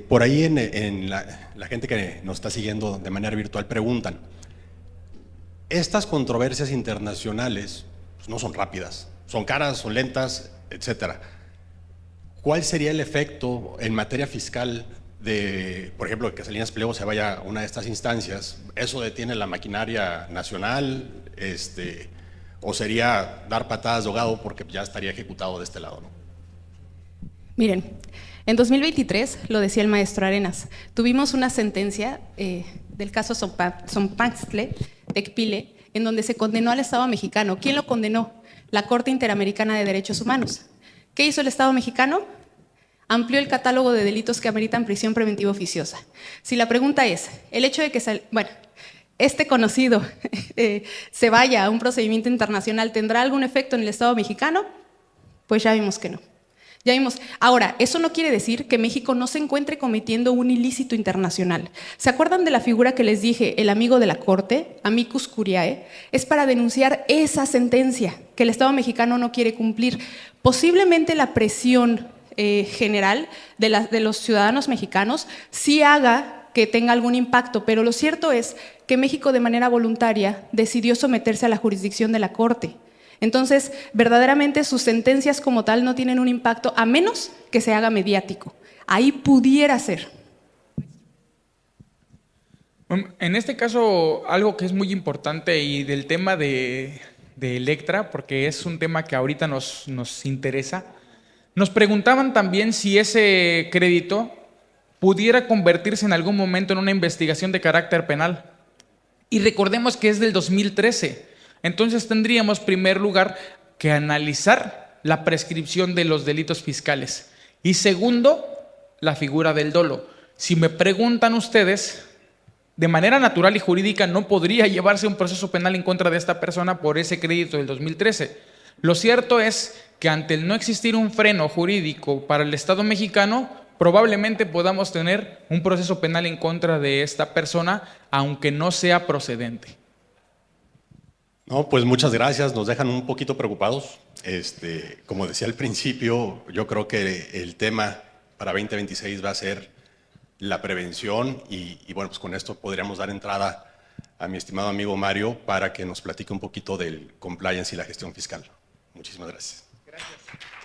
por ahí en la gente que nos está siguiendo de manera virtual preguntan, estas controversias internacionales pues, no son rápidas, son caras, son lentas, etcétera. ¿Cuál sería el efecto en materia fiscal de, por ejemplo, que Salinas Pliego se vaya a una de estas instancias? ¿Eso detiene la maquinaria nacional? ¿O sería dar patadas de ahogado porque ya estaría ejecutado de este lado, ¿no? Miren, en 2023, lo decía el maestro Arenas, tuvimos una sentencia del caso Sompanxtle, Tecpile, en donde se condenó al Estado mexicano. ¿Quién lo condenó? La Corte Interamericana de Derechos Humanos. ¿Qué hizo el Estado mexicano? Amplió el catálogo de delitos que ameritan prisión preventiva oficiosa. Si la pregunta es, el hecho de que este conocido se vaya a un procedimiento internacional, ¿tendrá algún efecto en el Estado mexicano? Pues ya vimos que no. Ya vimos. Ahora, eso no quiere decir que México no se encuentre cometiendo un ilícito internacional. ¿Se acuerdan de la figura que les dije, el amigo de la Corte, amicus curiae? Es para denunciar esa sentencia que el Estado mexicano no quiere cumplir. Posiblemente la presión general de los ciudadanos mexicanos sí haga que tenga algún impacto, pero lo cierto es que México de manera voluntaria decidió someterse a la jurisdicción de la Corte. Entonces, verdaderamente sus sentencias como tal no tienen un impacto, a menos que se haga mediático. Ahí pudiera ser. En este caso, algo que es muy importante y del tema de Electra, porque es un tema que ahorita nos interesa, nos preguntaban también si ese crédito pudiera convertirse en algún momento en una investigación de carácter penal. Y recordemos que es del 2013. Entonces tendríamos, en primer lugar, que analizar la prescripción de los delitos fiscales. Y segundo, la figura del dolo. Si me preguntan ustedes, de manera natural y jurídica no podría llevarse un proceso penal en contra de esta persona por ese crédito del 2013. Lo cierto es que ante el no existir un freno jurídico para el Estado mexicano, probablemente podamos tener un proceso penal en contra de esta persona, aunque no sea procedente. No, pues muchas gracias, nos dejan un poquito preocupados. Como decía al principio, yo creo que el tema para 2026 va a ser la prevención y bueno, pues con esto podríamos dar entrada a mi estimado amigo Mario para que nos platique un poquito del compliance y la gestión fiscal. Muchísimas gracias. Gracias.